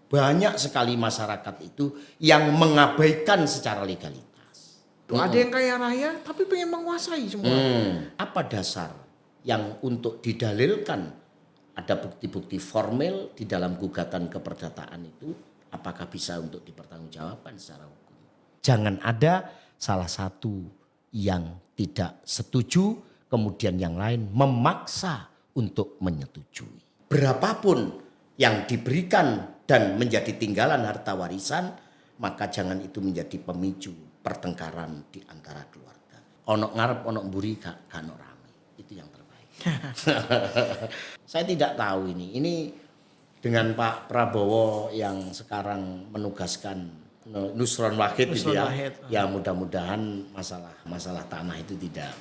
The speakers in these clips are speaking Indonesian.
Banyak sekali masyarakat itu yang mengabaikan secara legalitas. Ada yang kaya raya tapi pengen menguasai semua. Apa dasar yang untuk didalilkan ada bukti-bukti formil di dalam gugatan keperdataan itu, apakah bisa untuk dipertanggungjawabkan secara hukum? Jangan ada salah satu yang tidak setuju, kemudian yang lain memaksa untuk menyetujui. Berapapun yang diberikan dan menjadi tinggalan harta warisan, maka jangan itu menjadi pemicu pertengkaran di antara keluarga. Onok ngarep, onok mburi, gak ono rame. Itu yang terbaik. Saya tidak tahu ini. Ini dengan Pak Prabowo yang sekarang menugaskan Nusron Wahid gitu ya. Ya mudah-mudahan masalah tanah itu tidak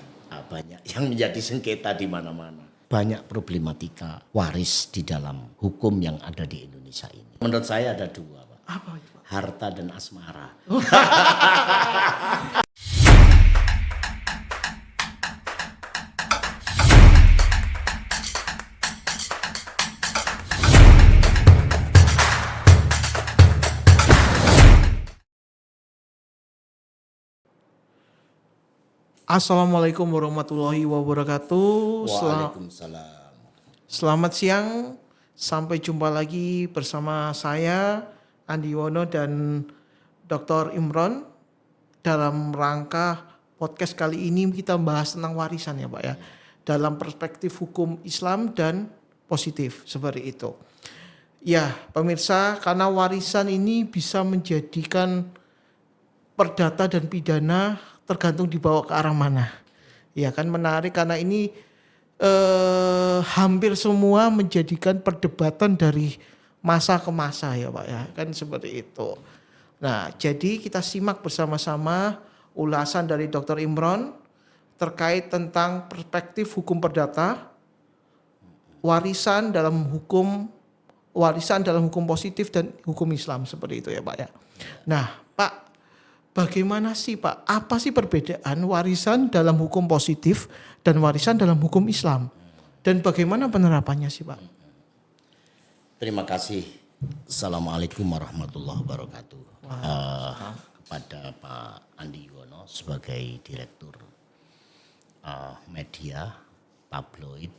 banyak yang menjadi sengketa di mana-mana. Banyak problematika waris di dalam hukum yang ada di Indonesia ini. Menurut saya ada dua, Pak. Apa itu, Pak? Harta dan asmara. Assalamualaikum warahmatullahi wabarakatuh. Waalaikumsalam. Selamat siang. Sampai jumpa lagi bersama saya Andi Wono dan Dr. Imron dalam rangka podcast kali ini kita bahas tentang warisan ya Pak ya. Dalam perspektif hukum Islam dan positif seperti itu. Ya pemirsa, karena warisan ini bisa menjadikan perdata dan pidana tergantung dibawa ke arah mana. Ya kan menarik karena ini hampir semua menjadikan perdebatan dari masa ke masa ya Pak ya. Kan seperti itu. Nah jadi kita simak bersama-sama ulasan dari Dr. Imron terkait tentang perspektif hukum perdata, warisan dalam hukum positif dan hukum Islam seperti itu ya Pak ya. Nah Pak, bagaimana sih Pak, apa sih perbedaan warisan dalam hukum positif dan warisan dalam hukum Islam? Dan bagaimana penerapannya sih Pak? Terima kasih. Assalamualaikum warahmatullahi wabarakatuh. Kepada Pak Andi Yono sebagai Direktur Media Tabloid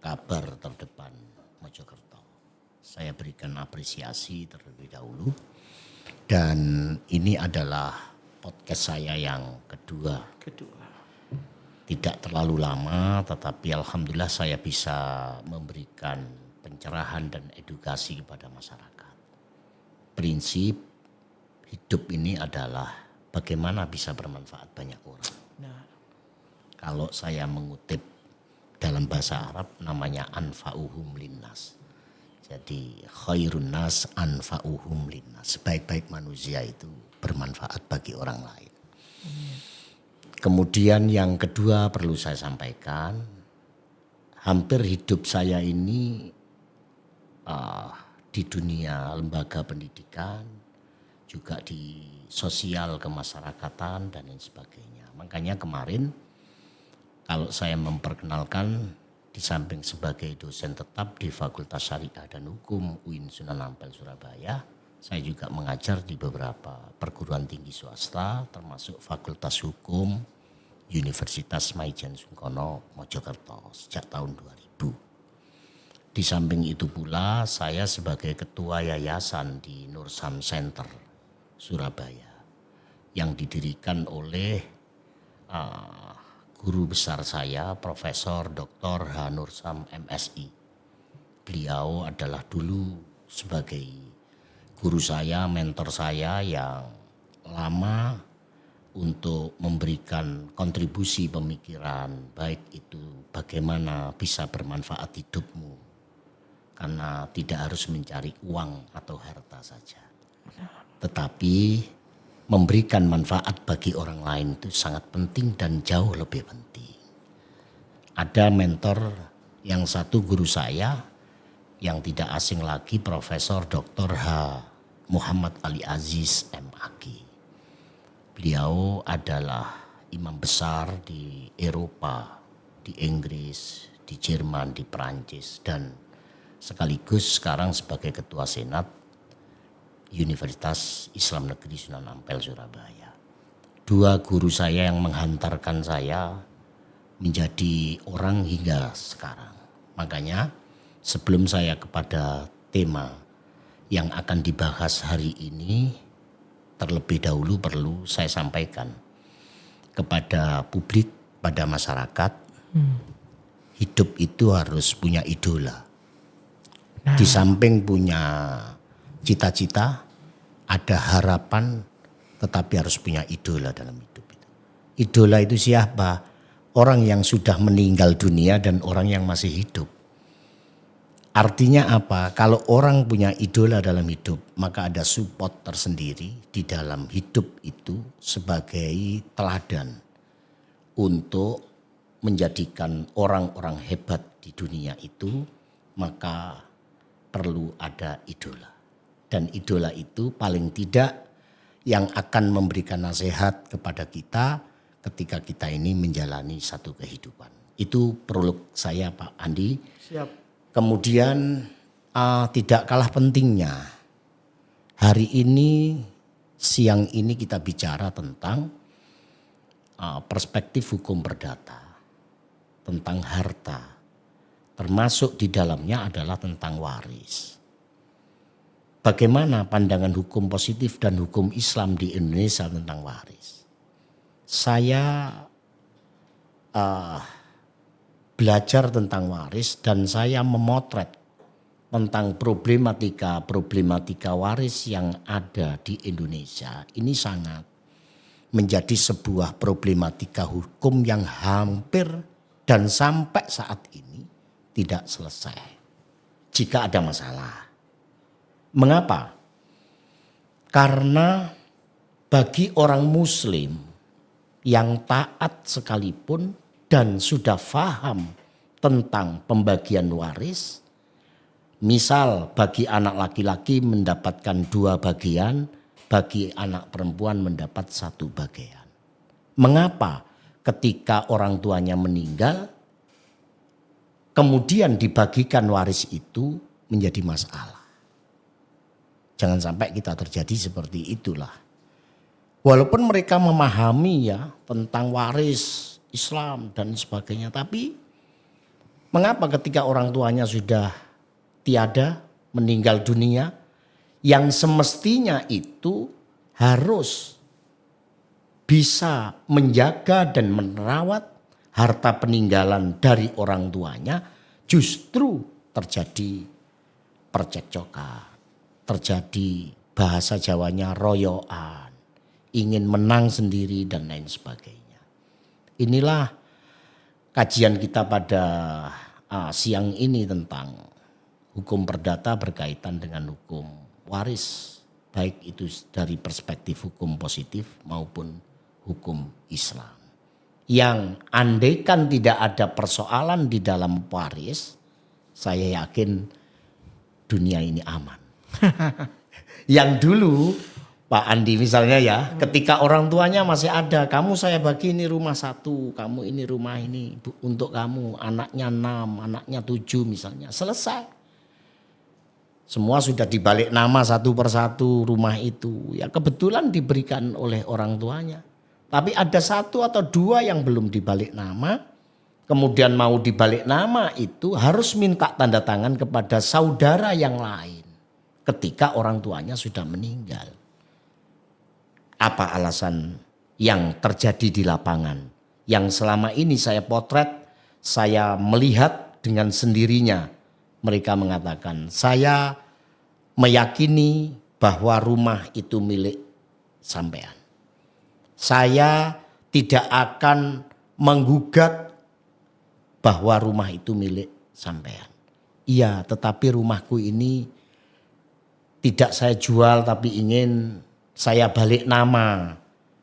Kabar Terdepan Mojokerto. Saya berikan apresiasi terlebih dahulu. Dan ini adalah podcast saya yang kedua. Tidak terlalu lama, tetapi alhamdulillah saya bisa memberikan pencerahan dan edukasi kepada masyarakat. Prinsip hidup ini adalah bagaimana bisa bermanfaat banyak orang. Kalau saya mengutip dalam bahasa Arab namanya anfa'uhum linnas. Jadi khairun nas anfa'uhum linnas. Sebaik-baik manusia itu bermanfaat bagi orang lain. Kemudian yang kedua perlu saya sampaikan, hampir hidup saya ini di dunia lembaga pendidikan, juga di sosial kemasyarakatan dan lain sebagainya. Makanya kemarin kalau saya memperkenalkan, di samping sebagai dosen tetap di Fakultas Syariah dan Hukum UIN Sunan Ampel Surabaya, saya juga mengajar di beberapa perguruan tinggi swasta termasuk Fakultas Hukum Universitas Maijen Sungkono Mojokerto sejak tahun 2000. Di samping itu pula saya sebagai ketua yayasan di Nursam Center Surabaya yang didirikan oleh guru besar saya, Profesor Dr. H. Nursam MSI. Beliau adalah dulu sebagai guru saya, mentor saya yang lama untuk memberikan kontribusi pemikiran, baik itu bagaimana bisa bermanfaat hidupmu. Karena tidak harus mencari uang atau harta saja. Tetapi memberikan manfaat bagi orang lain itu sangat penting dan jauh lebih penting. Ada mentor yang satu guru saya yang tidak asing lagi Profesor Dr. H. Muhammad Ali Aziz MAG. Beliau adalah imam besar di Eropa, di Inggris, di Jerman, di Perancis dan sekaligus sekarang sebagai Ketua Senat Universitas Islam Negeri Sunan Ampel Surabaya. Dua guru saya yang menghantarkan saya menjadi orang hingga sekarang. Makanya sebelum saya kepada tema yang akan dibahas hari ini, terlebih dahulu perlu saya sampaikan kepada publik, pada masyarakat, hidup itu harus punya idola. Di samping punya cita-cita, ada harapan, tetapi harus punya idola dalam hidup itu. Idola itu siapa? Orang yang sudah meninggal dunia dan orang yang masih hidup. Artinya apa? Kalau orang punya idola dalam hidup, maka ada support tersendiri di dalam hidup itu sebagai teladan untuk menjadikan orang-orang hebat di dunia itu, maka perlu ada idola. Dan idola itu paling tidak yang akan memberikan nasihat kepada kita ketika kita ini menjalani satu kehidupan. Itu prolog saya, Pak Andi. Siap. Kemudian tidak kalah pentingnya, hari ini, siang ini kita bicara tentang perspektif hukum perdata, tentang harta, termasuk di dalamnya adalah tentang waris. Bagaimana pandangan hukum positif dan hukum Islam di Indonesia tentang waris? Saya belajar tentang waris dan saya memotret tentang problematika waris yang ada di Indonesia. Ini sangat menjadi sebuah problematika hukum yang hampir dan sampai saat ini tidak selesai jika ada masalah. Mengapa? Karena bagi orang Muslim yang taat sekalipun dan sudah paham tentang pembagian waris, misal bagi anak laki-laki mendapatkan 2 bagian, bagi anak perempuan mendapat 1 bagian. Mengapa ketika orang tuanya meninggal, kemudian dibagikan waris itu menjadi masalah? Jangan sampai kita terjadi seperti itulah. Walaupun mereka memahami ya tentang waris Islam dan sebagainya, tapi mengapa ketika orang tuanya sudah tiada, meninggal dunia, yang semestinya itu harus bisa menjaga dan merawat harta peninggalan dari orang tuanya, justru terjadi percekcokan, terjadi bahasa Jawanya royoan, ingin menang sendiri dan lain sebagainya. Inilah kajian kita pada siang ini tentang hukum perdata berkaitan dengan hukum waris, baik itu dari perspektif hukum positif maupun hukum Islam. Yang andaikan tidak ada persoalan di dalam waris, saya yakin dunia ini aman. Yang dulu Pak Andi misalnya ya, ketika orang tuanya masih ada, kamu saya bagi ini rumah 1, kamu ini rumah ini untuk kamu, anaknya 6, anaknya 7 misalnya, selesai. Semua sudah dibalik nama satu persatu rumah itu, ya kebetulan diberikan oleh orang tuanya. Tapi ada 1 atau 2 yang belum dibalik nama, kemudian mau dibalik nama itu harus minta tanda tangan kepada saudara yang lain ketika orang tuanya sudah meninggal. Apa alasan yang terjadi di lapangan? Yang selama ini saya potret, saya melihat dengan sendirinya. Mereka mengatakan, saya meyakini bahwa rumah itu milik sampean. Saya tidak akan menggugat bahwa rumah itu milik sampean. Iya, tetapi rumahku ini tidak saya jual tapi ingin saya balik nama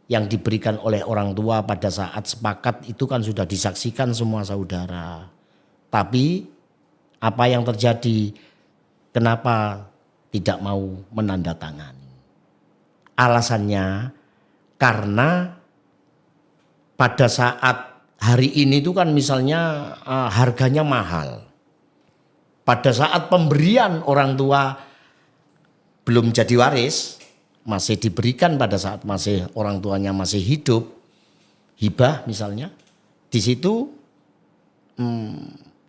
yang diberikan oleh orang tua pada saat sepakat itu kan sudah disaksikan semua saudara. Tapi apa yang terjadi? Kenapa tidak mau menandatangani? Alasannya karena pada saat hari ini itu kan misalnya harganya mahal. pada saat pemberian orang tua belum jadi waris, masih diberikan pada saat masih orang tuanya masih hidup, hibah misalnya, di situ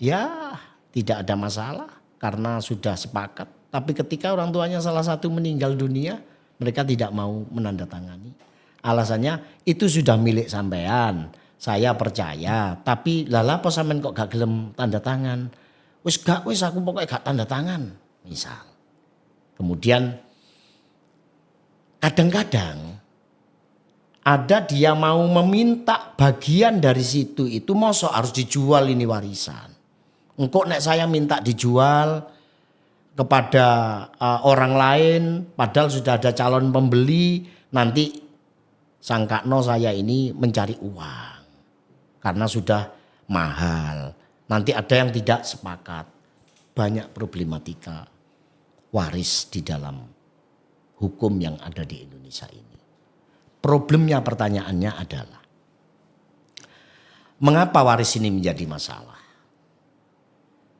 ya tidak ada masalah karena sudah sepakat. Tapi ketika orang tuanya salah satu meninggal dunia, mereka tidak mau menandatangani. Alasannya itu sudah milik sampean, saya percaya. Tapi lala apa sampean kok gak gelem tanda tangan? Wis aku pokoknya gak tanda tangan misal. Kemudian kadang-kadang ada dia mau meminta bagian dari situ itu mosok harus dijual ini warisan. Engkau nek saya minta dijual kepada orang lain padahal sudah ada calon pembeli, nanti sangkakno saya ini mencari uang karena sudah mahal. Nanti ada yang tidak sepakat. Banyak problematika waris di dalam hukum yang ada di Indonesia ini. Problemnya pertanyaannya adalah mengapa waris ini menjadi masalah?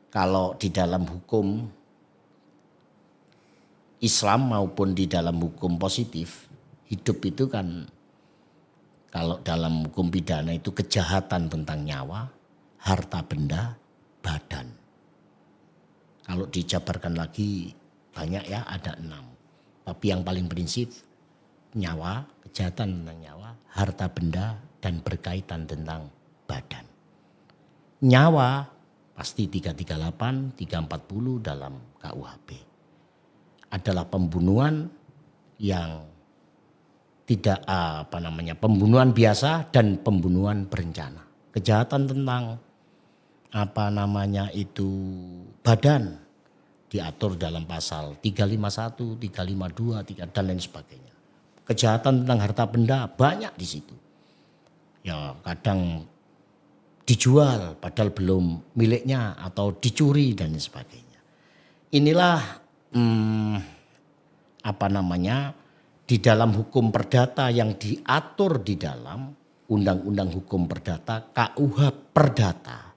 Kalau di dalam hukum Islam maupun di dalam hukum positif, hidup itu kan kalau dalam hukum pidana itu kejahatan tentang nyawa, harta benda, badan. Kalau dijabarkan lagi banyak ya, ada 6. Tapi yang paling prinsip nyawa, kejahatan tentang nyawa, harta benda dan berkaitan tentang badan. Nyawa pasti 338, 340 dalam KUHP. Adalah pembunuhan yang tidak pembunuhan biasa dan pembunuhan berencana. Kejahatan tentang badan diatur dalam pasal 351, 352, dan lain sebagainya. Kejahatan tentang harta benda banyak di situ. Ya kadang dijual padahal belum miliknya atau dicuri dan lain sebagainya. Inilah di dalam hukum perdata yang diatur di dalam Undang-Undang Hukum Perdata KUH Perdata.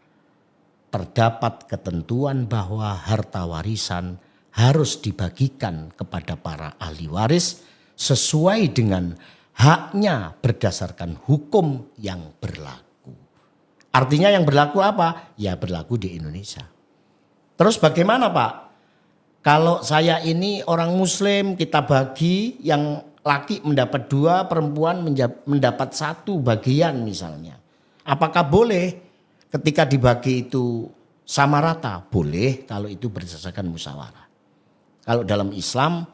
Terdapat ketentuan bahwa harta warisan harus dibagikan kepada para ahli waris sesuai dengan haknya berdasarkan hukum yang berlaku. Artinya yang berlaku apa? Ya berlaku di Indonesia. Terus bagaimana Pak? Kalau saya ini orang muslim kita bagi, yang laki mendapat 2, perempuan mendapat 1 bagian misalnya. Apakah boleh ketika dibagi itu sama rata? Boleh kalau itu berdasarkan musyawarah. Kalau dalam Islam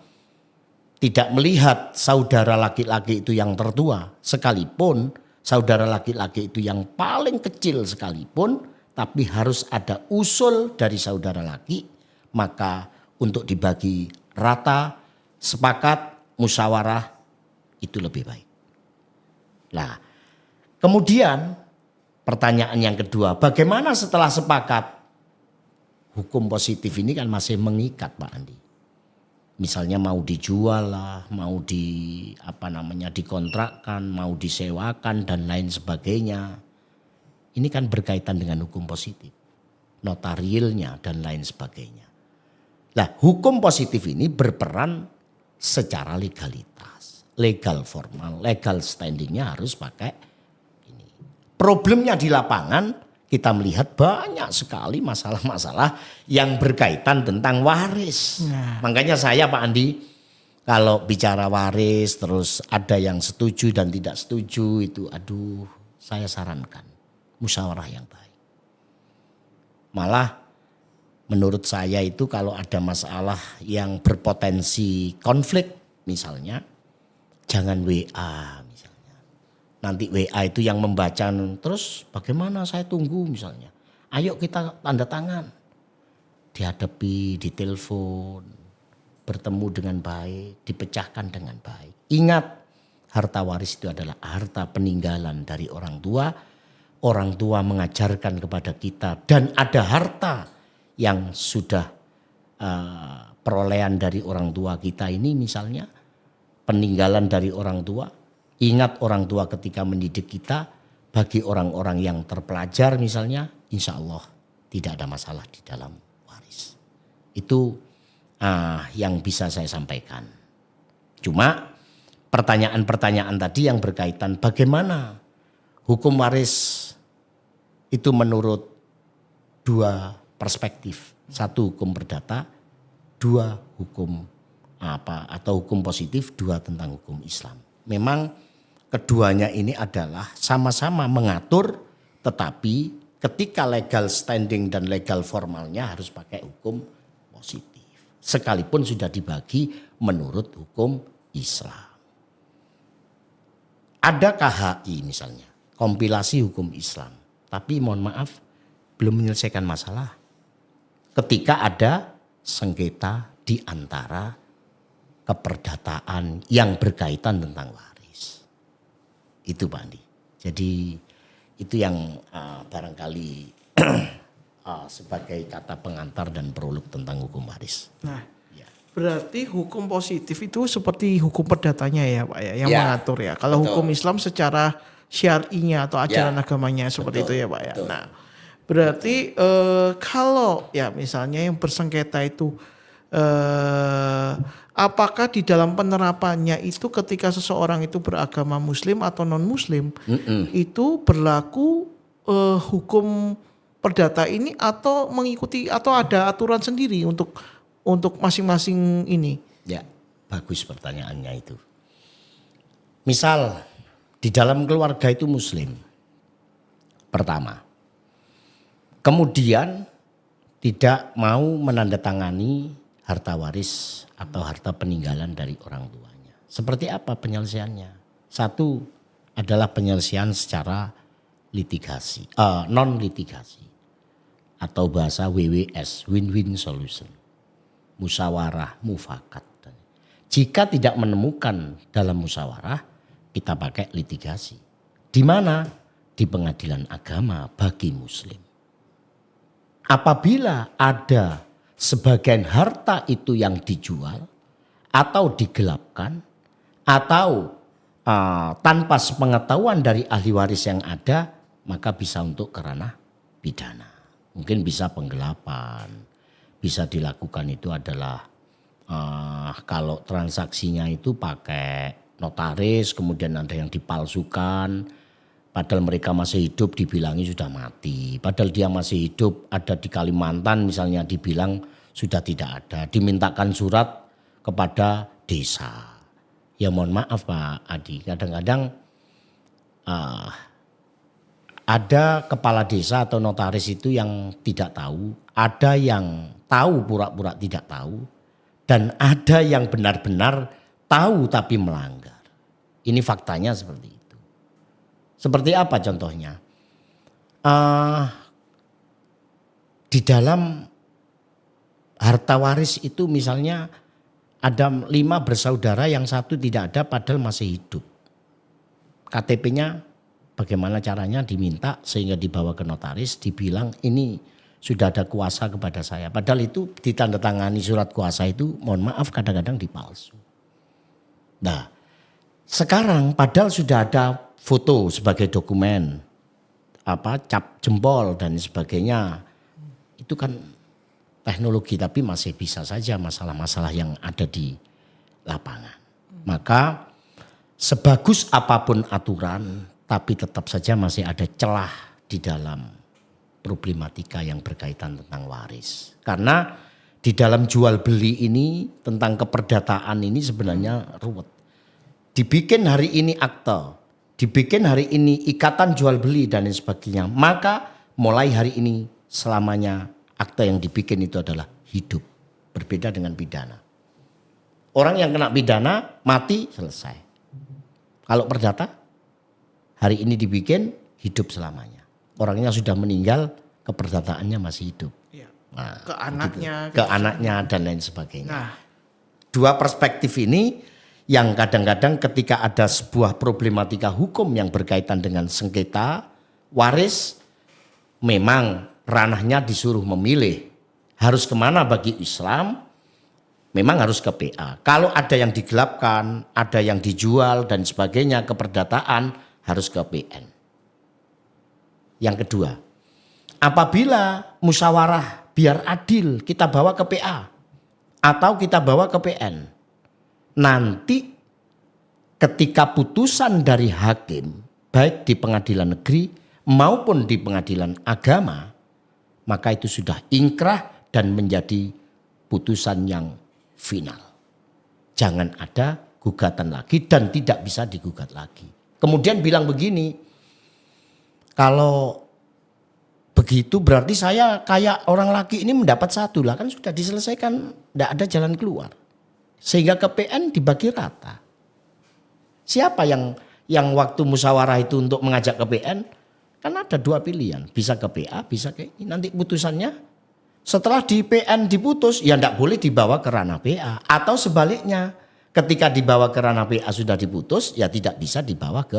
tidak melihat saudara laki-laki itu yang tertua, sekalipun saudara laki-laki itu yang paling kecil sekalipun, tapi harus ada usul dari saudara laki, maka untuk dibagi rata, sepakat, musyawarah itu lebih baik. Nah, kemudian pertanyaan yang kedua, bagaimana setelah sepakat? Hukum positif ini kan masih mengikat Pak Andi. Misalnya mau dijual lah, mau dikontrakkan, mau disewakan dan lain sebagainya. Ini kan berkaitan dengan hukum positif, notarialnya dan lain sebagainya. Nah, hukum positif ini berperan secara legalitas, legal formal, legal standingnya harus pakai ini. Problemnya di lapangan kita melihat banyak sekali masalah-masalah yang berkaitan tentang waris. Makanya saya Pak Andi kalau bicara waris terus ada yang setuju dan tidak setuju itu saya sarankan musyawarah yang baik. Malah menurut saya itu kalau ada masalah yang berpotensi konflik misalnya, jangan WA misalnya. Nanti WA itu yang membaca terus bagaimana saya tunggu misalnya. Ayo kita tanda tangan. Dihadapi, ditelepon, bertemu dengan baik, dipecahkan dengan baik. Ingat harta waris itu adalah harta peninggalan dari orang tua. Orang tua mengajarkan kepada kita dan ada harta yang sudah perolehan dari orang tua kita ini misalnya peninggalan dari orang tua. Ingat orang tua ketika mendidik kita, bagi orang-orang yang terpelajar misalnya insya Allah tidak ada masalah di dalam waris. Itu yang bisa saya sampaikan. Cuma pertanyaan-pertanyaan tadi yang berkaitan bagaimana hukum waris itu menurut dua perspektif. Satu hukum perdata, dua hukum atau hukum positif, dua tentang hukum Islam. Memang keduanya ini adalah sama-sama mengatur, tetapi ketika legal standing dan legal formalnya harus pakai hukum positif. Sekalipun sudah dibagi menurut hukum Islam. Ada KHI misalnya, kompilasi hukum Islam. Tapi mohon maaf, belum menyelesaikan masalah. Ketika ada sengketa di antara keperdataan yang berkaitan tentang waris. Itu Pak Andi. Jadi itu yang barangkali sebagai kata pengantar dan prolog tentang hukum waris. Nah, berarti hukum positif itu seperti hukum perdatanya ya Pak ya, yang mengatur ya. Kalau hukum Islam secara syar'inya atau ajaran agamanya seperti itu ya Pak ya. Nah, berarti kalau ya misalnya yang bersengketa itu apakah di dalam penerapannya itu ketika seseorang itu beragama muslim atau non muslim itu berlaku hukum perdata ini atau mengikuti atau ada aturan sendiri untuk masing-masing ini? Ya, bagus pertanyaannya itu. Misal di dalam keluarga itu muslim. Pertama. Kemudian tidak mau menandatangani harta waris atau harta peninggalan dari orang tuanya. Seperti apa penyelesaiannya? Satu adalah penyelesaian secara litigasi, non litigasi atau bahasa WWS, win-win solution, musyawarah, mufakat. Jika tidak menemukan dalam musyawarah, kita pakai litigasi. Di mana? Di pengadilan agama bagi muslim. Apabila ada sebagian harta itu yang dijual atau digelapkan atau tanpa sepengetahuan dari ahli waris yang ada, maka bisa untuk kerana pidana. Mungkin bisa penggelapan, bisa dilakukan itu adalah kalau transaksinya itu pakai notaris, kemudian ada yang dipalsukan. Padahal mereka masih hidup dibilangi sudah mati. Padahal dia masih hidup ada di Kalimantan misalnya dibilang sudah tidak ada. Dimintakan surat kepada desa. Ya mohon maaf Pak Adi, kadang-kadang ada kepala desa atau notaris itu yang tidak tahu. Ada yang tahu pura-pura tidak tahu. Dan ada yang benar-benar tahu tapi melanggar. Ini faktanya seperti itu. Seperti apa contohnya? Di dalam harta waris itu misalnya ada 5 bersaudara yang satu tidak ada padahal masih hidup. KTP-nya bagaimana caranya diminta sehingga dibawa ke notaris, dibilang ini sudah ada kuasa kepada saya. Padahal itu ditandatangani surat kuasa itu mohon maaf kadang-kadang dipalsu. Nah sekarang padahal sudah ada foto sebagai dokumen, cap jempol dan sebagainya. Itu kan teknologi tapi masih bisa saja masalah-masalah yang ada di lapangan. Maka sebagus apapun aturan tapi tetap saja masih ada celah di dalam problematika yang berkaitan tentang waris. Karena di dalam jual beli ini tentang keperdataan ini sebenarnya ruwet. Dibikin hari ini akte, dibikin hari ini ikatan jual beli dan lain sebagainya. Maka mulai hari ini selamanya akte yang dibikin itu adalah hidup. Berbeda dengan pidana. Orang yang kena pidana mati selesai. Kalau perdata hari ini dibikin hidup selamanya. Orangnya sudah meninggal keperdataannya masih hidup. Nah, ke anaknya. Gitu. Ke anaknya dan lain sebagainya. Nah. Dua perspektif ini yang kadang-kadang ketika ada sebuah problematika hukum yang berkaitan dengan sengketa waris, memang ranahnya disuruh memilih. Harus kemana bagi Islam, memang harus ke PA. Kalau ada yang digelapkan, ada yang dijual dan sebagainya, keperdataan harus ke PN. Yang kedua, apabila musyawarah biar adil kita bawa ke PA atau kita bawa ke PN, nanti ketika putusan dari hakim baik di pengadilan negeri maupun di pengadilan agama, maka itu sudah ingkrah dan menjadi putusan yang final. Jangan ada gugatan lagi dan tidak bisa digugat lagi. Kemudian bilang begini, kalau begitu berarti saya kayak orang laki ini mendapat satu lah, kan sudah diselesaikan, tidak ada jalan keluar. Sehingga ke PN dibagi rata. Siapa yang waktu musyawarah itu untuk mengajak ke PN? Kan ada dua pilihan, bisa ke PA, bisa ke ini. Nanti putusannya setelah di PN diputus, ya tidak boleh dibawa ke ranah PA. Atau sebaliknya, ketika dibawa ke ranah PA sudah diputus, ya tidak bisa dibawa ke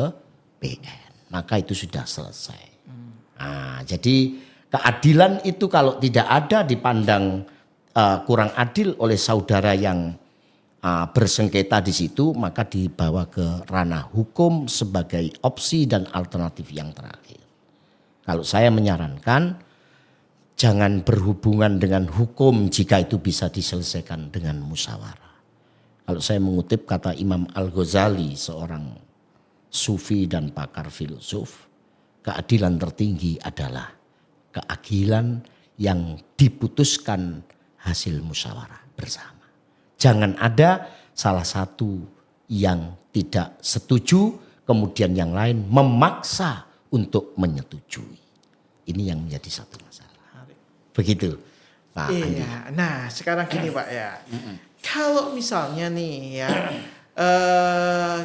PN. Maka itu sudah selesai. Nah, jadi keadilan itu kalau tidak ada dipandang kurang adil oleh saudara yang bersengketa di situ, maka dibawa ke ranah hukum sebagai opsi dan alternatif yang terakhir. Kalau saya menyarankan, jangan berhubungan dengan hukum jika itu bisa diselesaikan dengan musyawarah. Kalau saya mengutip kata Imam Al-Ghazali, seorang sufi dan pakar filosof, keadilan tertinggi adalah keadilan yang diputuskan hasil musyawarah bersama. Jangan ada salah satu yang tidak setuju, kemudian yang lain memaksa untuk menyetujui. Ini yang menjadi satu masalah. Begitu Pak Andi. Iya, nah sekarang gini Pak ya. Kalau misalnya nih ya,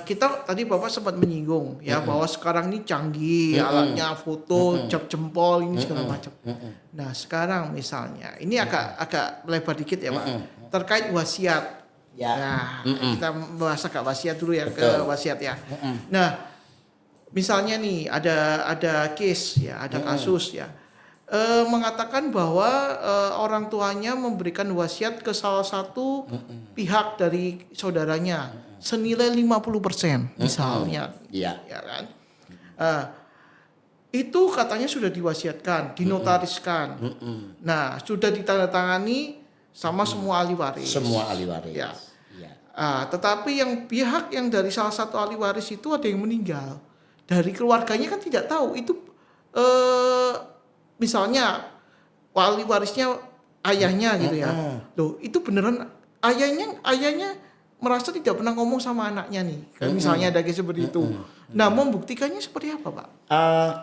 kita tadi Bapak sempat menyinggung ya bahwa sekarang ini canggih alatnya foto, jam jempol ini segala macam. Nah sekarang misalnya ini agak melebar dikit ya Pak, terkait wasiat. Ya. Nah kita bahas agak wasiat dulu ya. Betul. Ke wasiat ya. Nah misalnya nih ada case ya, ada kasus ya. Mengatakan bahwa orang tuanya memberikan wasiat ke salah satu pihak dari saudaranya senilai 50% misalnya, Iya. ya kan? Itu katanya sudah diwasiatkan, dinotariskan. Nah, sudah ditandatangani sama semua ahli waris. Semua ahli waris. Ya. Ya. Tetapi yang pihak yang dari salah satu ahli waris itu ada yang meninggal. Dari keluarganya kan tidak tahu itu. Misalnya wali warisnya ayahnya gitu ya. Loh, itu beneran ayahnya merasa tidak pernah ngomong sama anaknya nih. Misalnya ada kayak seperti itu. Nah, membuktikannya seperti apa, Pak?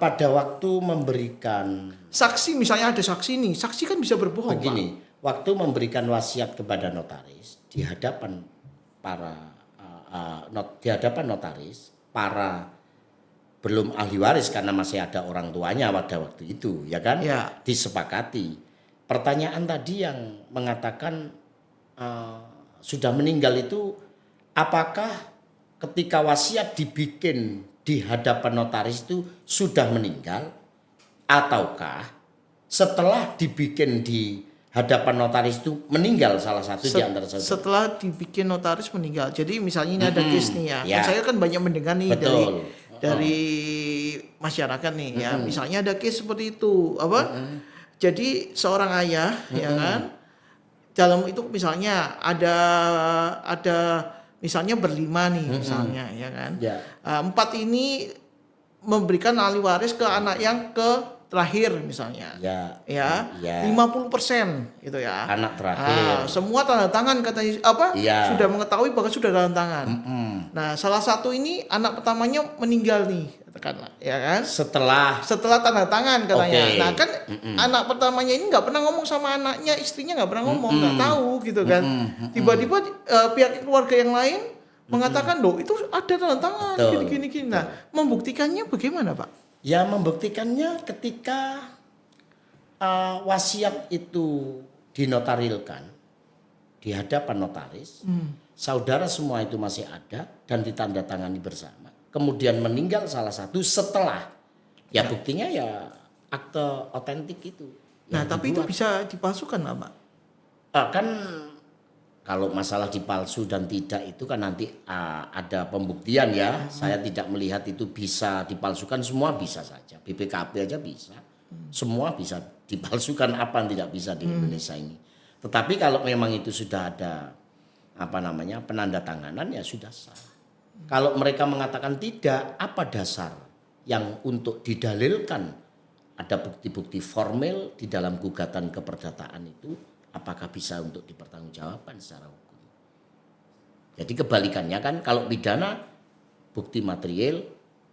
Pada waktu memberikan Saksi misalnya ada saksi nih. Saksi kan bisa berbohong, begini, Pak. waktu memberikan wasiat kepada notaris di hadapan notaris, para belum ahli waris karena masih ada orang tuanya pada waktu itu, ya kan? Ya. Disepakati. Pertanyaan tadi yang mengatakan sudah meninggal itu, apakah ketika wasiat dibikin di hadapan notaris itu sudah meninggal, ataukah setelah dibikin di hadapan notaris itu meninggal salah satu di antara saudara? Setelah dibikin notaris meninggal. Jadi misalnya ini ada case nih ya. Ya. Kan saya kan banyak mendengar nih Betul. dari masyarakat nih ya. Misalnya ada case seperti itu, Jadi seorang ayah ya kan, dalam itu misalnya ada misalnya berlima nih misalnya ya kan. Ya. 4 ini memberikan ahli waris ke anak yang ke terakhir misalnya. Ya. 50% gitu ya. Anak terakhir. Semua tanda tangan katanya Iya. sudah mengetahui bahkan sudah tanda tangan. Nah, salah satu ini anak pertamanya meninggal nih, katakanlah, ya kan? Setelah tanda tangan katanya. Oke. Nah, kan anak pertamanya ini nggak pernah ngomong sama anaknya, istrinya nggak pernah ngomong, nggak tahu gitu kan. Tiba-tiba pihak keluarga yang lain mengatakan, loh itu ada tanda tangan, Betul. gini. Nah, membuktikannya bagaimana, Pak? Ya, membuktikannya ketika wasiat itu dinotarilkan di hadapan notaris, saudara semua itu masih ada dan ditandatangani bersama. Kemudian meninggal salah satu setelah, ya buktinya ya akte otentik itu. Nah, yang tapi itu dibuat. bisa dipalsukan nggak, Pak? Kan kalau masalah dipalsu dan tidak itu kan nanti ada pembuktian ya. Saya tidak melihat itu bisa dipalsukan, semua bisa saja. BPKB aja bisa. Semua bisa dipalsukan, apa yang tidak bisa di Indonesia ini. Tetapi kalau memang itu sudah ada penandatanganan ya sudah sah. Kalau mereka mengatakan tidak, apa dasar yang untuk didalilkan ada bukti-bukti formil di dalam gugatan keperdataan itu, apakah bisa untuk dipertanggungjawabkan secara hukum? Jadi kebalikannya kan, kalau pidana bukti material,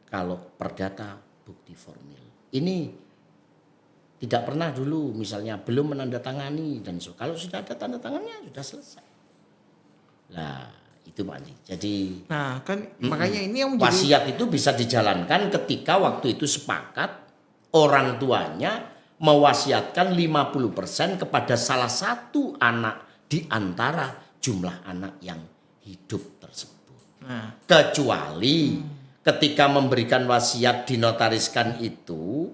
kalau perdata bukti formil. Ini tidak pernah dulu misalnya belum menandatangani dan kalau sudah ada tanda tangannya sudah selesai. Nah, itu Pak Andi. Jadi Nah, kan makanya ini yang menjadi wasiat itu bisa dijalankan ketika waktu itu sepakat orang tuanya mewasiatkan 50% kepada salah satu anak di antara jumlah anak yang hidup tersebut. nah, Kecuali ketika memberikan wasiat dinotariskan itu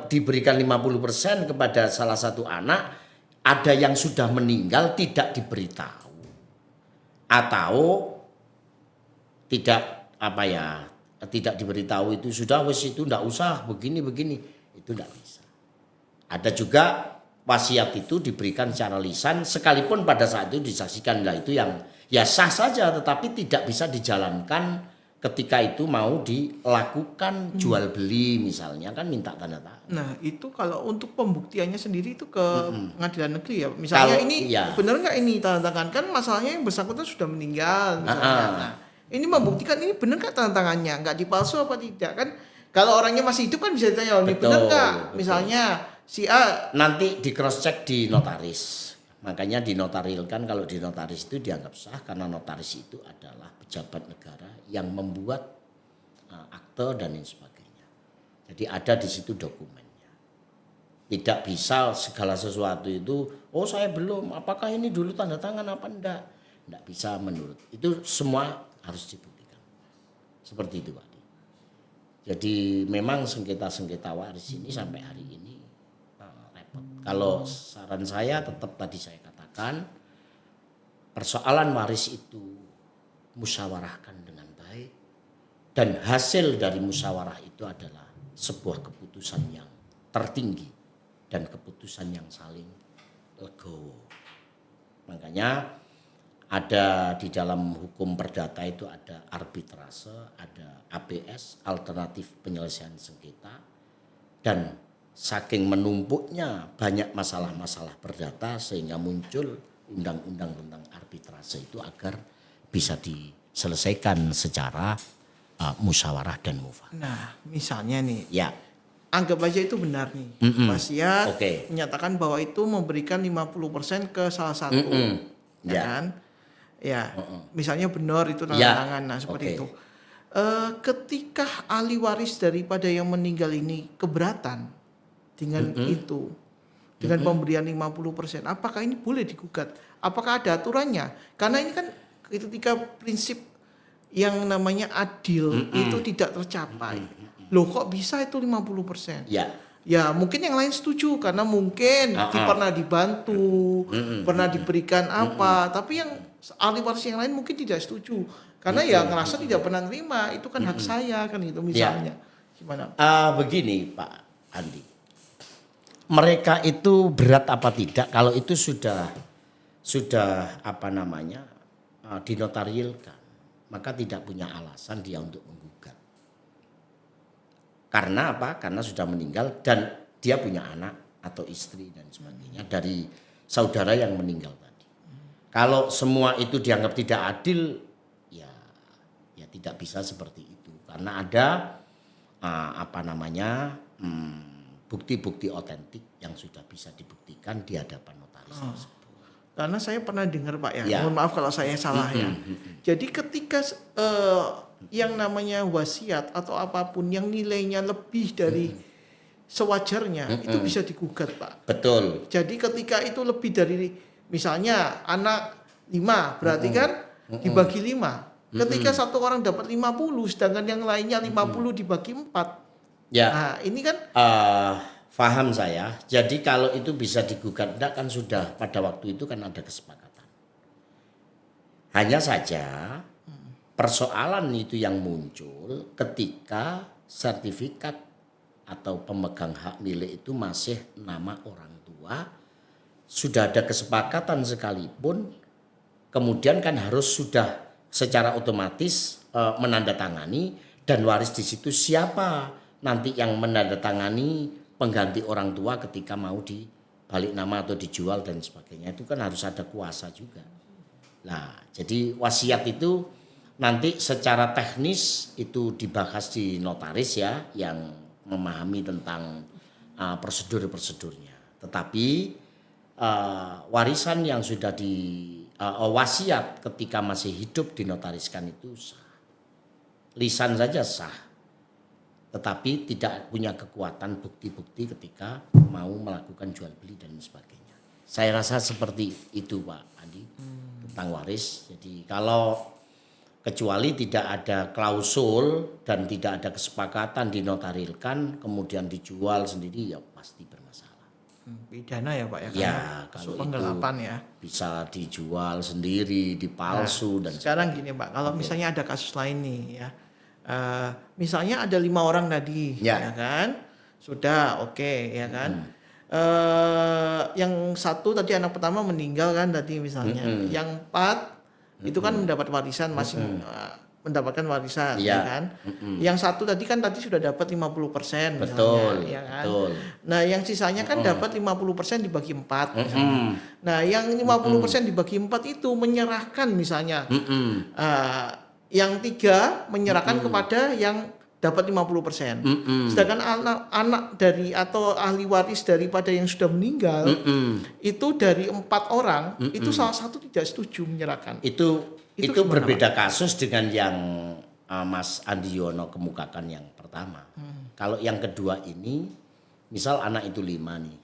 diberikan 50% kepada salah satu anak, ada yang sudah meninggal tidak diberitahu. Atau tidak tidak diberitahu itu sudah itu enggak usah begini itu enggak bisa. Ada juga wasiat itu diberikan secara lisan sekalipun pada saat itu disaksikan, lah itu yang ya sah saja tetapi tidak bisa dijalankan ketika itu mau dilakukan jual beli misalnya kan minta tanda tangan. nah itu kalau untuk pembuktiannya sendiri itu ke pengadilan negeri ya. Misalnya Kalau, ini iya. benar nggak ini tanda tangan, kan masalahnya yang bersangkutan sudah meninggal misalnya. Nah, ini membuktikan ini benar nggak tanda tangannya, nggak dipalsu apa tidak kan? Kalau orangnya masih hidup kan bisa ditanya, ini benar nggak? Misalnya si A Nanti di cross check di notaris. Makanya dinotarilkan, kalau di notaris itu dianggap sah karena notaris itu adalah pejabat negara yang membuat akte dan lain sebagainya. Jadi ada di situ dokumennya. Tidak bisa segala sesuatu itu, oh saya belum, apakah ini dulu tanda tangan apa enggak? Enggak bisa menurut. Itu semua harus dibuktikan. Seperti itu Pak. Jadi memang sengketa-sengketa waris ini sampai hari ini repot. Kalau saran saya tetap tadi saya katakan, persoalan waris itu musyawarahkan dengan baik dan hasil dari musyawarah itu adalah sebuah keputusan yang tertinggi dan keputusan yang saling legowo. Makanya ada di dalam hukum perdata itu ada arbitrase, ada APS, alternatif penyelesaian sengketa, dan saking menumpuknya banyak masalah-masalah perdata sehingga muncul undang-undang tentang arbitrase itu agar bisa diselesaikan secara musyawarah dan mufakat. nah misalnya nih, Ya, anggap aja itu benar nih. Wasiat menyatakan bahwa itu memberikan 50% ke salah satu. Ya Ya. kan? Ya, misalnya benar itu tanda Ya. tangan, nah seperti Oke. itu. Ketika ahli waris daripada yang meninggal ini keberatan dengan itu, dengan pemberian 50%, apakah ini boleh digugat? Apakah ada aturannya? Karena ini kan ketika prinsip yang namanya adil itu tidak tercapai. Loh kok bisa itu 50%? Ya. Ya mungkin yang lain setuju karena mungkin pernah dibantu, pernah diberikan apa, tapi yang ahli waris yang lain mungkin tidak setuju karena ya ngerasa tidak pernah terima, itu kan hak saya kan itu misalnya. Gimana? Begini Pak Andi, mereka itu berat apa tidak kalau itu sudah dinotarilkan, maka tidak punya alasan dia untuk menggugat. Karena apa? Karena sudah meninggal dan dia punya anak atau istri dan sebagainya dari saudara yang meninggal tadi. Kalau semua itu dianggap tidak adil, ya tidak bisa seperti itu. Karena ada bukti-bukti otentik yang sudah bisa dibuktikan di hadapan notaris tersebut. Karena saya pernah dengar Pak ya, mohon maaf kalau saya salah ya. Jadi ketika yang namanya wasiat atau apapun yang nilainya lebih dari sewajarnya itu bisa digugat Pak. Betul. Jadi ketika itu lebih dari misalnya anak 5 berarti kan dibagi 5. Ketika satu orang dapat 50 sedangkan yang lainnya 50 dibagi 4. Ya. Nah, ini kan Faham saya. Jadi kalau itu bisa digugat, enggak kan sudah pada waktu itu kan ada kesepakatan. Hanya saja persoalan itu yang muncul ketika sertifikat atau pemegang hak milik itu masih nama orang tua, sudah ada kesepakatan sekalipun, kemudian kan harus sudah secara otomatis menandatangani, dan waris di situ siapa nanti yang menandatangani pengganti orang tua ketika mau dibalik nama atau dijual dan sebagainya, itu kan harus ada kuasa juga. Nah, jadi wasiat itu nanti secara teknis itu dibahas di notaris ya, yang memahami tentang prosedur-prosedurnya. Tetapi warisan yang sudah wasiat ketika masih hidup dinotariskan itu sah. Lisan saja sah. Tetapi tidak punya kekuatan bukti-bukti ketika mau melakukan jual beli dan sebagainya. Saya rasa seperti itu Pak Andi tentang waris. Jadi kalau kecuali tidak ada klausul dan tidak ada kesepakatan dinotarilkan kemudian dijual sendiri, ya pasti bermasalah. Pidana ya Pak ya? Ya, kalau penggelapan itu ya. bisa dijual sendiri, dipalsu dan Sekarang gini Pak, kalau misalnya ada kasus lain nih ya, misalnya ada 5 orang tadi, ya kan, sudah oke, ya kan. Yang satu tadi anak pertama meninggal kan tadi misalnya, yang 4 itu kan mendapat warisan masing mendapatkan warisan, ya kan. Yang satu tadi kan sudah dapat 50% misalnya, betul, ya kan. Betul. Nah, yang sisanya kan dapat 50% dibagi 4 misalnya. Nah, yang 50% dibagi 4 itu menyerahkan misalnya. Yang 3 menyerahkan kepada yang dapat 50%. Sedangkan anak dari atau ahli waris daripada yang sudah meninggal itu dari 4 orang itu salah satu tidak setuju menyerahkan. Itu gimana, berbeda kasus dengan yang Mas Andi Yono kemukakan yang pertama. Kalau yang kedua ini, misal anak itu 5 nih,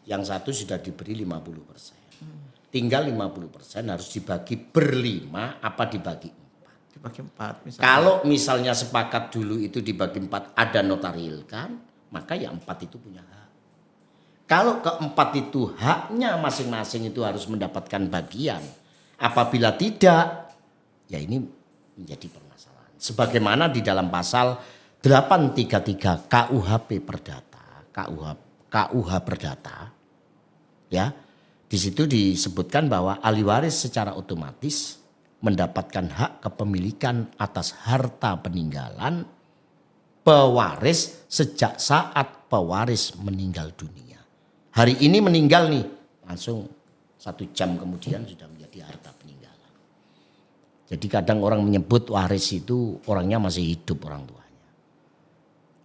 yang satu sudah diberi 50%. Tinggal 50% harus dibagi berlima apa dibagi 4? Dibagi 4 misalnya. Kalau misalnya sepakat dulu itu dibagi 4 ada notarilkan, maka ya 4 itu punya hak. Kalau keempat itu haknya masing-masing itu harus mendapatkan bagian. Apabila tidak, ya ini menjadi permasalahan. Sebagaimana di dalam pasal 833 KUHP Perdata, KUH Perdata, ya, di situ disebutkan bahwa ahli waris secara otomatis mendapatkan hak kepemilikan atas harta peninggalan pewaris sejak saat pewaris meninggal dunia. Hari ini meninggal nih, langsung 1 jam kemudian sudah menjadi harta peninggalan. Jadi kadang orang menyebut waris itu orangnya masih hidup orang tuanya.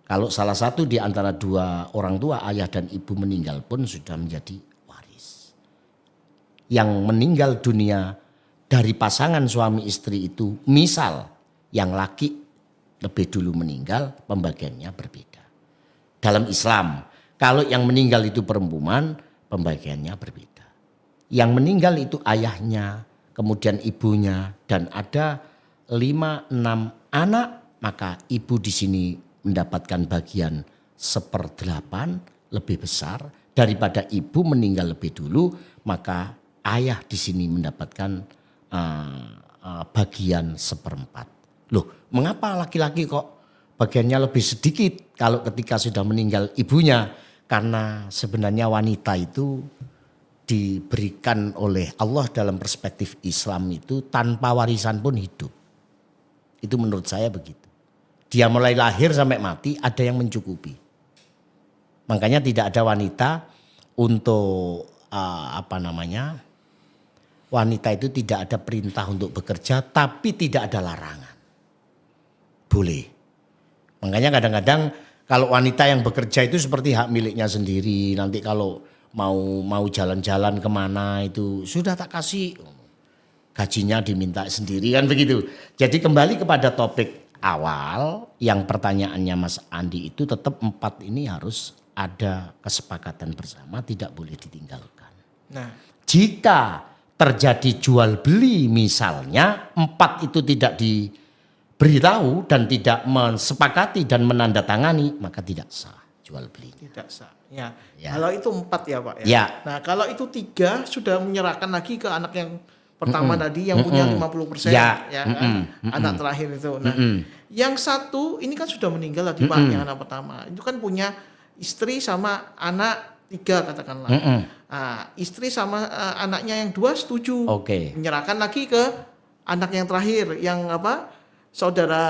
Kalau salah satu di antara 2 orang tua, ayah dan ibu meninggal pun sudah menjadi waris. Yang meninggal dunia dari pasangan suami istri itu, misal yang laki lebih dulu meninggal, pembagiannya berbeda. Dalam Islam, kalau yang meninggal itu perempuan, pembagiannya berbeda. Yang meninggal itu ayahnya, kemudian ibunya, dan ada 5-6 anak, maka ibu di sini mendapatkan bagian 1/8 lebih besar daripada ibu meninggal lebih dulu, maka ayah di sini mendapatkan bagian 1/4. Loh, mengapa laki-laki kok bagiannya lebih sedikit kalau ketika sudah meninggal ibunya? Karena sebenarnya wanita itu diberikan oleh Allah dalam perspektif Islam itu tanpa warisan pun hidup. Itu menurut saya begitu. Dia mulai lahir sampai mati ada yang mencukupi. Makanya tidak ada wanita untuk wanita itu tidak ada perintah untuk bekerja tapi tidak ada larangan. Boleh. Makanya kadang-kadang kalau wanita yang bekerja itu seperti hak miliknya sendiri. Nanti kalau mau jalan-jalan kemana itu sudah tak kasih. Gajinya diminta sendiri kan begitu. Jadi kembali kepada topik awal yang pertanyaannya Mas Andi itu tetap 4 ini harus ada kesepakatan bersama, tidak boleh ditinggalkan. Nah, jika terjadi jual beli misalnya 4 itu tidak diberitahu dan tidak mensepakati dan menandatangani, maka tidak sah jual beli. Tidak sah. Ya. Kalau itu 4 ya Pak ya. Ya. Nah, kalau itu 3 sudah menyerahkan lagi ke anak yang pertama tadi yang punya 50%, ya kan? Anak terakhir itu. Nah, yang satu ini kan sudah meninggal tadi Pak, yang anak pertama. Itu kan punya istri sama anak 3 katakanlah. Nah, istri sama anaknya yang 2 setuju. Oke. Menyerahkan lagi ke anak yang terakhir yang saudara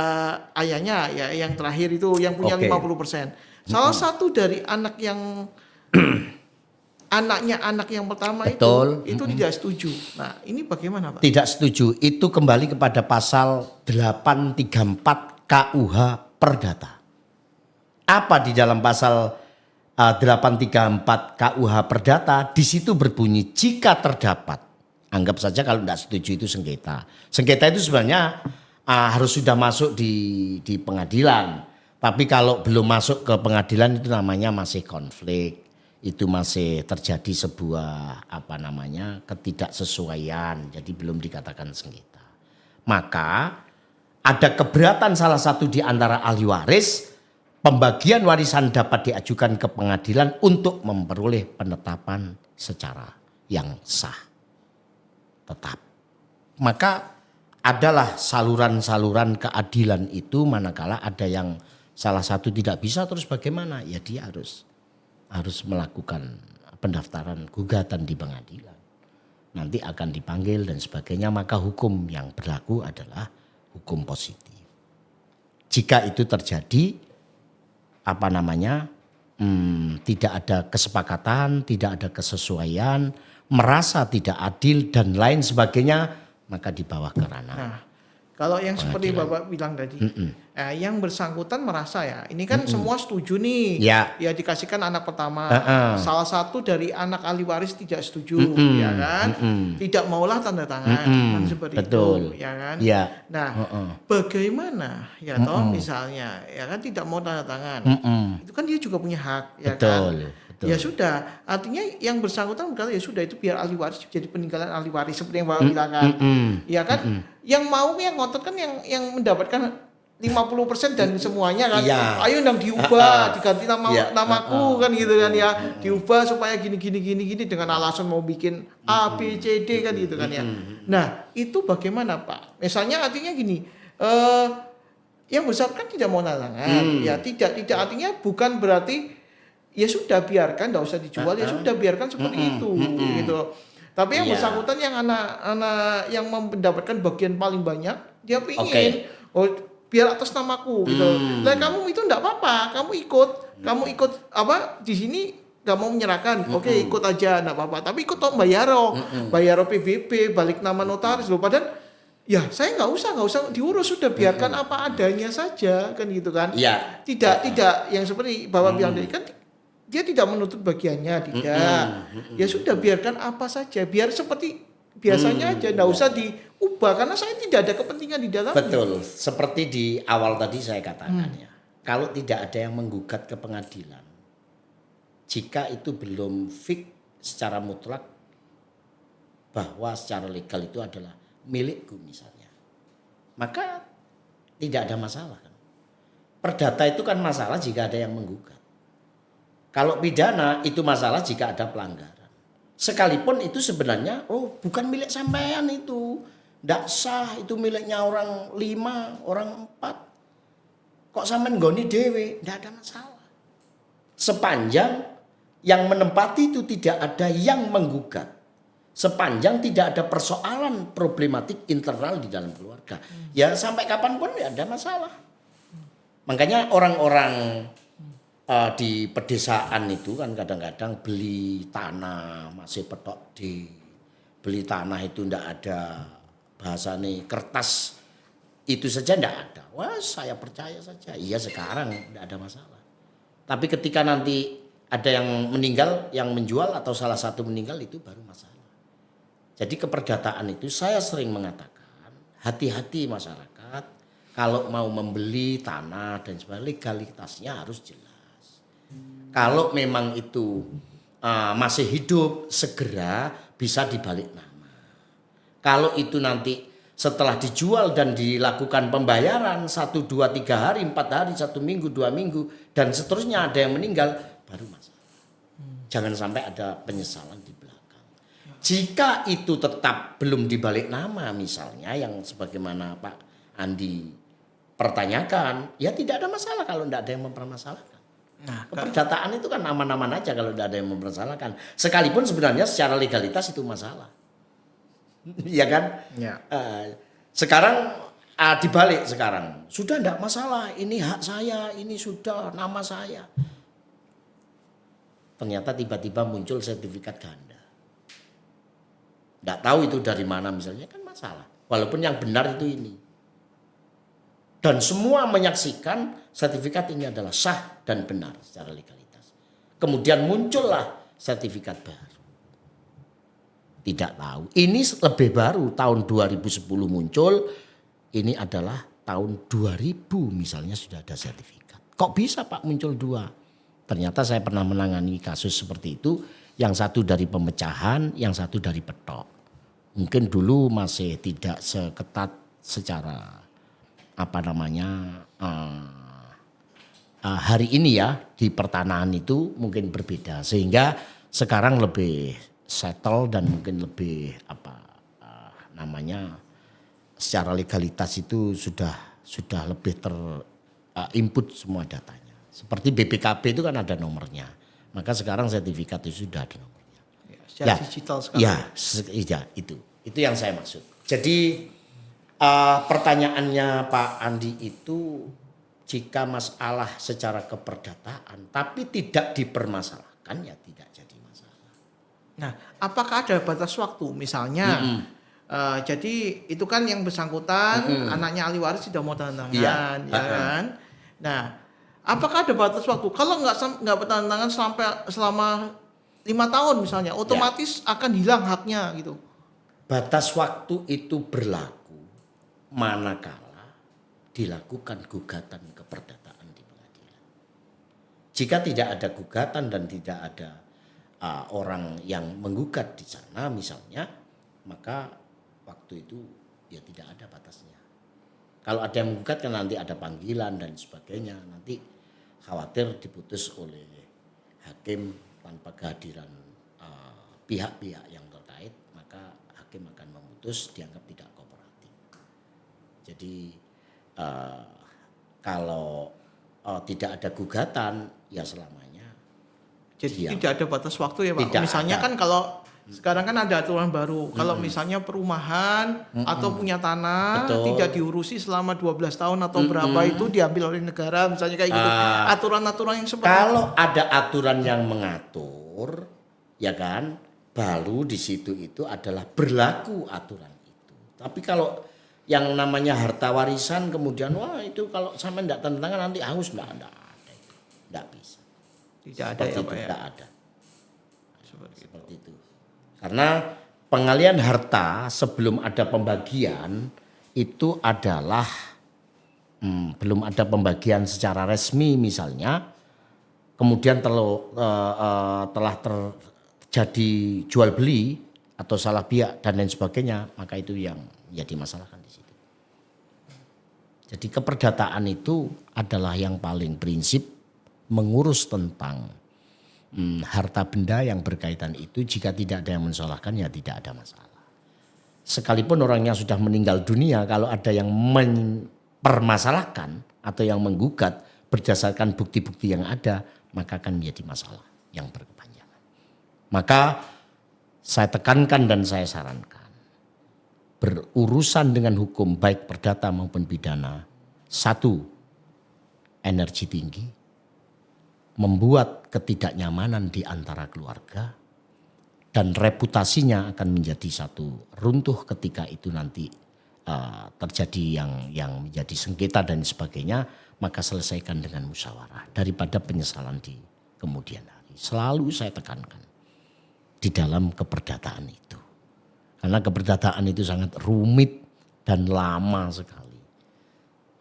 ayahnya ya yang terakhir itu yang punya Oke. 50%. Salah satu dari anak yang anaknya anak yang pertama Betul. itu tidak setuju. Nah, ini bagaimana, Pak? Tidak setuju. Itu kembali kepada pasal 834 KUH Perdata. Apa di dalam pasal 834 KUH Perdata? Di situ berbunyi jika terdapat. Anggap saja kalau tidak setuju itu sengketa. Sengketa itu sebenarnya harus sudah masuk di pengadilan. Tapi kalau belum masuk ke pengadilan itu namanya masih konflik. Itu masih terjadi sebuah ketidaksesuaian, jadi belum dikatakan sengketa. Maka ada keberatan salah satu di antara ahli waris, pembagian warisan dapat diajukan ke pengadilan untuk memperoleh penetapan secara yang sah. Tetap. Maka adalah saluran-saluran keadilan itu manakala ada yang salah satu tidak bisa terus bagaimana? Ya dia harus melakukan pendaftaran gugatan di pengadilan. Nanti akan dipanggil dan sebagainya, maka hukum yang berlaku adalah hukum positif. Jika itu terjadi tidak ada kesepakatan, tidak ada kesesuaian, merasa tidak adil dan lain sebagainya, maka dibawa ke ranah. Nah, kalau yang seperti Bapak bilang tadi, yang bersangkutan merasa ya, ini kan semua setuju nih, ya dikasihkan anak pertama, salah satu dari anak ahli waris tidak setuju, ya kan, tidak maulah tanda tangan, kan seperti Betul. itu, ya kan. Ya. Nah, bagaimana ya toh misalnya, ya kan tidak mau tanda tangan, itu kan dia juga punya hak, ya Betul. kan. Ya sudah, artinya yang bersangkutan berkata ya sudah itu biar ahli waris jadi peninggalan ahli waris seperti yang Bapak bilang kan. Ya kan? Yang mau yang ngotot kan yang mendapatkan 50% dan semuanya kan. Iya. Ayo nang diubah, diganti namaku kan gitu kan ya. Diubah supaya gini dengan alasan mau bikin A B C D kan gitu kan ya. Nah, itu bagaimana, Pak? Misalnya artinya gini, yang bersangkutan tidak mau nalangan. Ya tidak artinya bukan berarti ya sudah biarkan, enggak usah dijual, ya sudah biarkan seperti itu gitu. Tapi yang bersangkutan yang anak-anak yang mendapatkan bagian paling banyak, dia pingin biar atas namaku gitu. Nah, kamu itu enggak apa-apa, kamu ikut di sini enggak mau menyerahkan. Oke, ikut aja enggak apa-apa. Tapi ikut bayar PBB, balik nama notaris loh. Padahal ya saya nggak usah diurus, sudah biarkan apa adanya saja kan gitu kan. Iya. Tidak yang seperti Bapak bilang tadi kan dia tidak menutup bagiannya, tidak. Ya sudah biarkan apa saja, biar seperti biasanya aja, enggak usah diubah karena saya tidak ada kepentingan di dalamnya. Betul, seperti di awal tadi saya katakan ya. Kalau tidak ada yang menggugat ke pengadilan, jika itu belum fix secara mutlak bahwa secara legal itu adalah milikku misalnya, maka tidak ada masalah kan. Perdata itu kan masalah jika ada yang menggugat. Kalau pidana itu masalah jika ada pelanggaran. Sekalipun itu sebenarnya bukan milik sampean itu. Tidak sah, itu miliknya orang 5, orang 4. Kok sampean nggoni dewe? Tidak ada masalah. Sepanjang yang menempati itu tidak ada yang menggugat. Sepanjang tidak ada persoalan problematik internal di dalam keluarga. Ya sampai kapanpun ya ada masalah. Makanya orang-orang di pedesaan itu kan kadang-kadang beli tanah masih petok beli tanah itu ndak ada bahasane kertas itu saja ndak ada. Wah saya percaya saja. Iya sekarang ndak ada masalah. Tapi ketika nanti ada yang meninggal, yang menjual atau salah satu meninggal itu baru masalah. Jadi keperdataan itu saya sering mengatakan hati-hati masyarakat kalau mau membeli tanah dan sebagainya legalitasnya harus jelas. Kalau memang itu masih hidup segera bisa dibalik nama. Kalau itu nanti setelah dijual dan dilakukan pembayaran 1, 2, 3 hari, 4 hari, 1 minggu, 2 minggu dan seterusnya ada yang meninggal baru masalah. Jangan sampai ada penyesalan di belakang. Jika itu tetap belum dibalik nama misalnya yang sebagaimana Pak Andi pertanyakan, ya tidak ada masalah kalau tidak ada yang mempermasalahkan. Nah, Keperdataan itu kan aman-aman aja kalau tidak ada yang mempermasalahkan. Sekalipun sebenarnya secara legalitas itu masalah. Iya kan? ya. Sekarang dibalik sekarang. Sudah tidak masalah, ini hak saya, ini sudah nama saya. Ternyata tiba-tiba muncul sertifikat ganda. Tidak tahu itu dari mana misalnya, kan masalah. Walaupun yang benar itu ini. Dan semua menyaksikan sertifikat ini adalah sah dan benar secara legalitas. Kemudian muncullah sertifikat baru. Tidak tahu. Ini lebih baru, tahun 2010 muncul. Ini adalah tahun 2000 misalnya sudah ada sertifikat. Kok bisa Pak muncul dua? Ternyata saya pernah menangani kasus seperti itu. Yang satu dari pemecahan, yang satu dari petok. Mungkin dulu masih tidak seketat secara hari ini ya, di pertanahan itu mungkin berbeda, sehingga sekarang lebih settle dan mungkin lebih secara legalitas itu sudah lebih input semua datanya. Seperti BPKB itu kan ada nomornya, maka sekarang sertifikat itu sudah ada nomornya. Secara digital sekarang. Ya, itu yang saya maksud. Jadi pertanyaannya Pak Andi itu, jika masalah secara keperdataan tapi tidak dipermasalahkan ya tidak jadi masalah. Nah, apakah ada batas waktu? Misalnya, jadi itu kan yang bersangkutan anaknya ahli waris sudah mau tanda tangan, ya kan? Nah, apakah ada batas waktu? Kalau nggak bertanda tangan selama 5 tahun misalnya, otomatis akan hilang haknya gitu. Batas waktu itu berlaku manakala dilakukan gugatan keperdataan di pengadilan. Jika tidak ada gugatan dan tidak ada orang yang menggugat di sana misalnya, maka waktu itu ya tidak ada batasnya. Kalau ada yang menggugat kan nanti ada panggilan dan sebagainya, nanti khawatir diputus oleh hakim tanpa kehadiran pihak-pihak yang terkait, maka hakim akan memutus dianggap tidak kooperatif. Jadi kalau tidak ada gugatan ya selamanya. Jadi tidak ada batas waktu ya Pak. Tidak misalnya ada. kan kalau sekarang kan ada aturan baru. Kalau misalnya perumahan atau punya tanah Betul. tidak diurusi selama 12 tahun atau berapa itu diambil oleh negara misalnya kayak gitu. Aturan-aturan yang seperti Kalau ada aturan yang mengatur, ya kan, baru di situ itu adalah berlaku aturan itu. Tapi kalau yang namanya harta warisan kemudian wah itu kalau sampai tidak tanda tangan nanti hangus, tidak ada itu. Tidak bisa. tidak ada ya Pak ya. Tidak ada. Seperti itu. Karena pengalian harta sebelum ada pembagian itu adalah belum ada pembagian secara resmi misalnya, kemudian telah terjadi jual beli atau salah pihak dan lain sebagainya, maka itu yang menjadi masalah kan di situ. Jadi keperdataan itu adalah yang paling prinsip mengurus tentang harta benda yang berkaitan itu. Jika tidak ada yang mensolahkan ya tidak ada masalah. Sekalipun orangnya sudah meninggal dunia, kalau ada yang mempermasalahkan atau yang menggugat berdasarkan bukti-bukti yang ada, maka akan menjadi masalah yang berkepanjangan. Maka saya tekankan dan saya sarankan, berurusan dengan hukum baik perdata maupun pidana, satu, energi tinggi, membuat ketidaknyamanan di antara keluarga, dan reputasinya akan menjadi satu runtuh ketika itu nanti terjadi yang menjadi sengketa dan sebagainya, maka selesaikan dengan musyawarah daripada penyesalan di kemudian hari. Selalu saya tekankan di dalam keperdataan itu. Karena keperdataan itu sangat rumit dan lama sekali.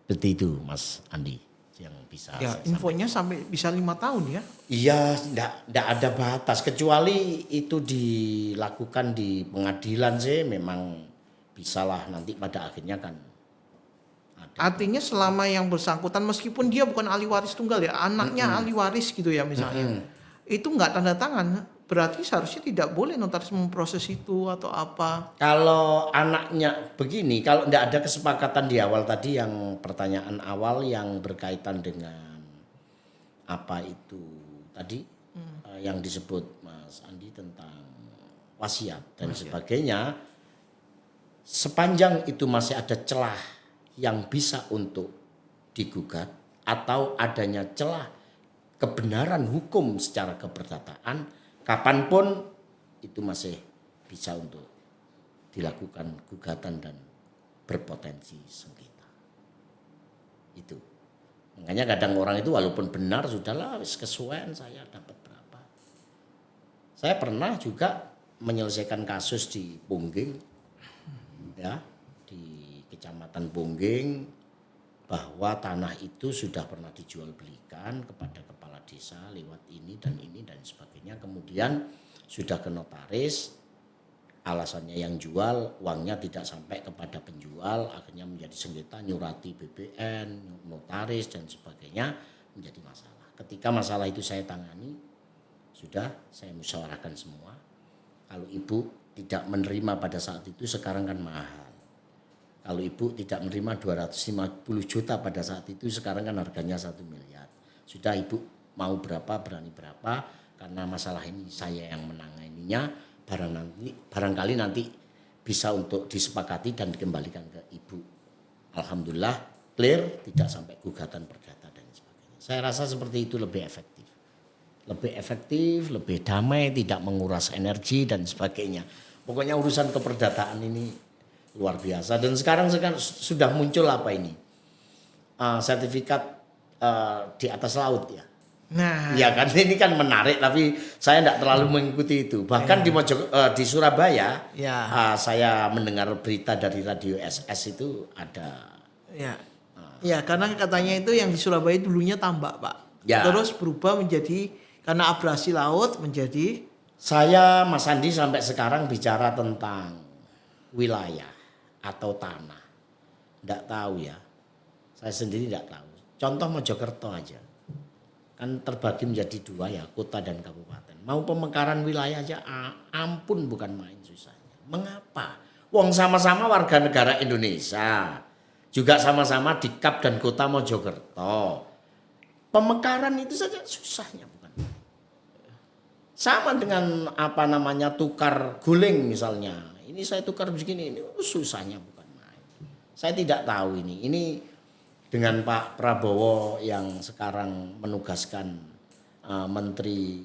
Seperti itu Mas Andi yang bisa Ya, infonya sampai bisa 5 tahun ya. Iya, enggak ada batas kecuali itu dilakukan di pengadilan sih memang bisalah nanti pada akhirnya kan. Artinya selama yang bersangkutan meskipun dia bukan ahli waris tunggal ya, anaknya ahli waris gitu ya misalnya. Itu enggak tanda tangan, berarti seharusnya tidak boleh notaris memproses itu atau apa. Kalau anaknya begini, kalau enggak ada kesepakatan di awal tadi yang pertanyaan awal yang berkaitan dengan apa itu tadi yang disebut Mas Andi tentang wasiat dan sebagainya, sepanjang itu masih ada celah yang bisa untuk digugat atau adanya celah kebenaran hukum secara keperdataan, kapanpun itu masih bisa untuk dilakukan gugatan dan berpotensi sengketa. Itu. Makanya kadang orang itu walaupun benar sudahlah wis kesuwen saya dapat berapa. Saya pernah juga menyelesaikan kasus di Pungging, ya, di Kecamatan Pungging, bahwa tanah itu sudah pernah dijual belikan kepada kepala desa lewat ini dan sebagainya. Kemudian sudah ke notaris, alasannya yang jual uangnya tidak sampai kepada penjual, akhirnya menjadi sengketa, nyurati BPN, notaris dan sebagainya, menjadi masalah. Ketika masalah itu saya tangani, sudah saya musyawarahkan semua. Kalau ibu tidak menerima pada saat itu, sekarang kan mahal. Kalau ibu tidak menerima 250 juta pada saat itu, sekarang kan harganya 1 miliar. Sudah ibu mau berapa, berani berapa, karena masalah ini saya yang menanganinya, barangkali nanti bisa untuk disepakati dan dikembalikan ke ibu. Alhamdulillah clear, tidak sampai gugatan perdata dan sebagainya. Saya rasa seperti itu lebih efektif. Lebih efektif, lebih damai, tidak menguras energi dan sebagainya. Pokoknya urusan keperdataan ini luar biasa. Dan sekarang sudah muncul apa ini? Sertifikat di atas laut ya. Nah, Ya kan ini kan menarik, tapi saya tidak terlalu mengikuti itu. Bahkan di Surabaya, saya mendengar berita dari radio SS itu ada. ya, ya karena katanya itu yang di Surabaya dulunya tambak Pak, Ya. terus berubah menjadi karena abrasi laut menjadi. Saya Mas Andi sampai sekarang bicara tentang wilayah atau tanah, tidak tahu ya. Saya sendiri tidak tahu. Contoh Mojokerto aja. Kan terbagi menjadi 2 ya, kota dan kabupaten. Mau pemekaran wilayah aja ampun bukan main susahnya. Mengapa? Wong sama-sama warga negara Indonesia. Juga sama-sama di Kap dan kota Mojokerto. Pemekaran itu saja susahnya bukan. Sama dengan tukar guling misalnya. Ini saya tukar begini, ini susahnya bukan main. Saya tidak tahu ini. Ini dengan Pak Prabowo yang sekarang menugaskan Menteri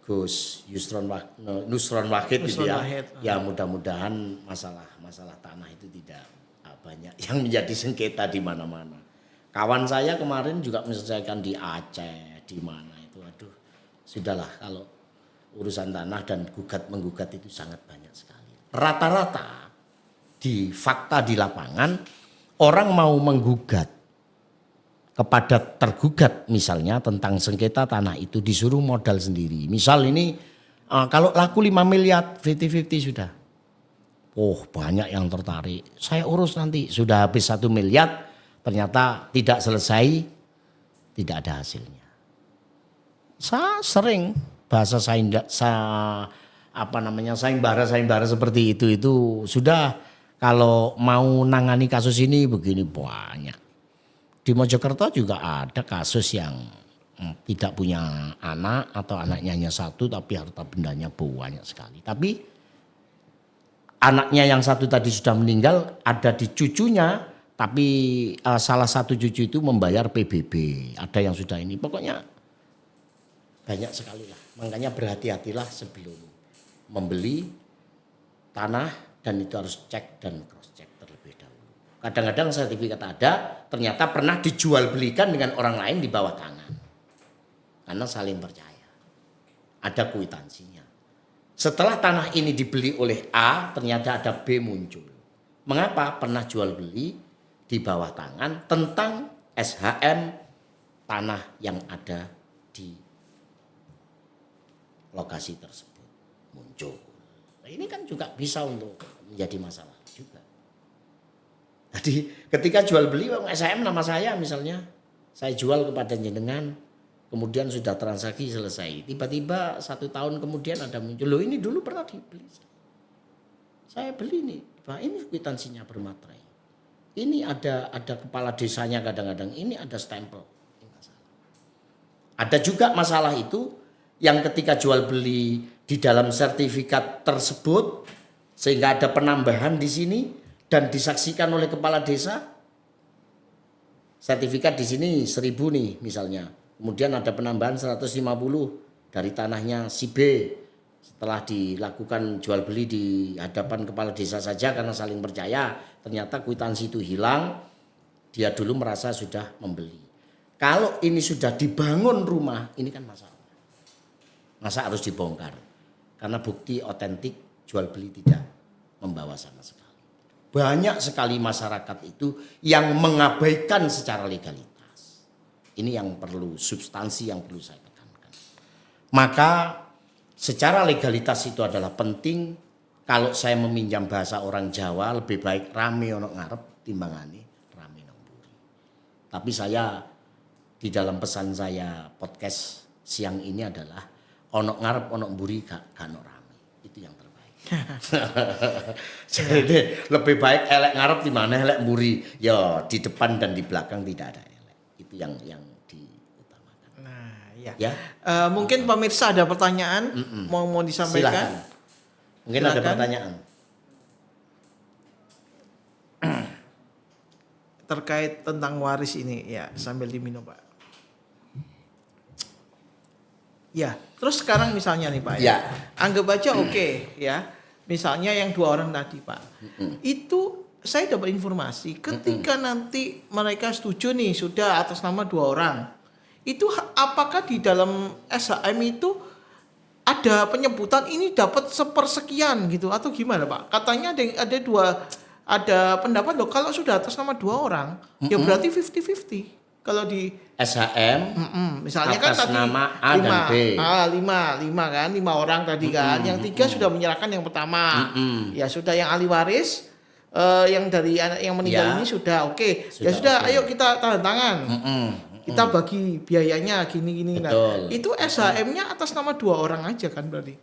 Gus Nusron Wahid gitu ya. Ya mudah-mudahan masalah tanah itu tidak banyak yang menjadi sengketa di mana-mana. Kawan saya kemarin juga menyelesaikan di Aceh, di mana itu. Aduh, sudahlah kalau urusan tanah dan menggugat itu sangat banyak sekali. Rata-rata di fakta di lapangan orang mau menggugat kepada tergugat misalnya tentang sengketa tanah itu disuruh modal sendiri. Misal ini kalau laku 5 miliar 50-50 sudah. Oh banyak yang tertarik. Saya urus nanti sudah habis 1 miliar ternyata tidak selesai, tidak ada hasilnya. Saya sering bahasa sayembara seperti itu sudah. Kalau mau nangani kasus ini begini banyak. Di Mojokerto juga ada kasus yang tidak punya anak atau anaknya hanya 1 tapi harta bendanya banyak sekali. Tapi anaknya yang 1 tadi sudah meninggal, ada di cucunya tapi salah satu cucu itu membayar PBB. Ada yang sudah ini. Pokoknya banyak sekali lah. Makanya berhati-hatilah sebelum membeli tanah. Dan itu harus cek dan cross check terlebih dahulu. Kadang-kadang sertifikat ada, ternyata pernah dijual belikan dengan orang lain di bawah tangan. Karena saling percaya. Ada kwitansinya. Setelah tanah ini dibeli oleh A, ternyata ada B muncul. Mengapa? Pernah jual beli di bawah tangan tentang SHM tanah yang ada di lokasi tersebut muncul. Nah, ini kan juga bisa untuk menjadi masalah juga. Jadi ketika jual beli SHM nama saya misalnya, saya jual kepada jenengan, kemudian sudah transaksi selesai. Tiba-tiba 1 tahun kemudian ada muncul, loh ini dulu pernah dibeli. Saya beli nih, Pak ini kwitansinya bermaterai. Ini ada kepala desanya kadang-kadang, ini ada stempel. Ada juga masalah itu yang ketika jual beli di dalam sertifikat tersebut sehingga ada penambahan di sini dan disaksikan oleh kepala desa. Sertifikat di sini 1.000 nih misalnya. Kemudian ada penambahan 150 dari tanahnya si B. Setelah dilakukan jual beli di hadapan kepala desa saja karena saling percaya, ternyata kwitansi itu hilang. Dia dulu merasa sudah membeli. Kalau ini sudah dibangun rumah, ini kan masalah. Masa harus dibongkar? Karena bukti otentik jual beli tidak membawa sama sekali. Banyak sekali masyarakat itu yang mengabaikan secara legalitas. Ini yang perlu, substansi yang perlu saya tekankan. Maka secara legalitas itu adalah penting. Kalau saya meminjam bahasa orang Jawa, lebih baik rame ono ngarep timbangane rame nang mburi. Tapi saya di dalam pesan saya podcast siang ini adalah ono ngarep ono mburi gak ono rame. Itu yang terbaik. Jadi lebih baik elek ngarep di mana elek mburi. Ya di depan dan di belakang tidak ada elek. Itu yang diutamakan. Nah, ya. Ya. Mungkin pemirsa ada pertanyaan mau disampaikan. Silakan. Mungkin ada pertanyaan. Terkait tentang waris ini ya, sambil diminum Pak. Ya, terus sekarang misalnya nih Pak ya. Anggap aja oke ya. Misalnya yang 2 orang tadi Pak. Itu saya dapat informasi ketika nanti mereka setuju nih sudah atas nama 2 orang. Itu apakah di dalam SHM itu ada penyebutan ini dapat sepersekian gitu atau gimana Pak? Katanya ada pendapat loh kalau sudah atas nama 2 orang ya berarti 50-50. Kalau di SHM misalnya kan atas tadi nama A dan B. 5 kan, 5 orang tadi kan. Yang 3 sudah menyerahkan yang pertama. Ya sudah yang ahli waris yang dari anak yang meninggal ini sudah oke. Ya sudah ayo kita tanda tangan. Kita bagi biayanya gini-gini. Nah, itu SHM-nya atas nama 2 orang aja kan berarti.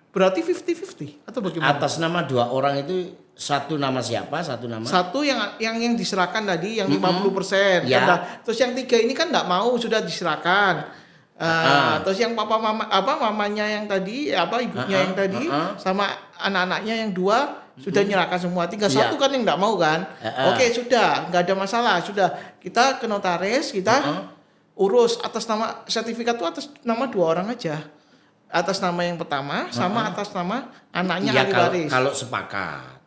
Berarti 50-50 atau bagaimana? Atas nama 2 orang itu satu nama siapa? Satu nama? Satu yang diserahkan tadi yang 50%. Ya. Kan, terus yang 3 ini kan enggak mau sudah diserahkan. Terus yang mamanya yang tadi ibunya yang tadi sama anak-anaknya yang 2 sudah menyerahkan semua. Tinggal satu kan yang enggak mau kan. Oke, sudah, enggak ada masalah. Sudah kita ke notaris, kita urus atas nama sertifikat itu atas nama 2 orang aja. Atas nama yang pertama sama atas nama anaknya ahli waris. Kalau sepakat.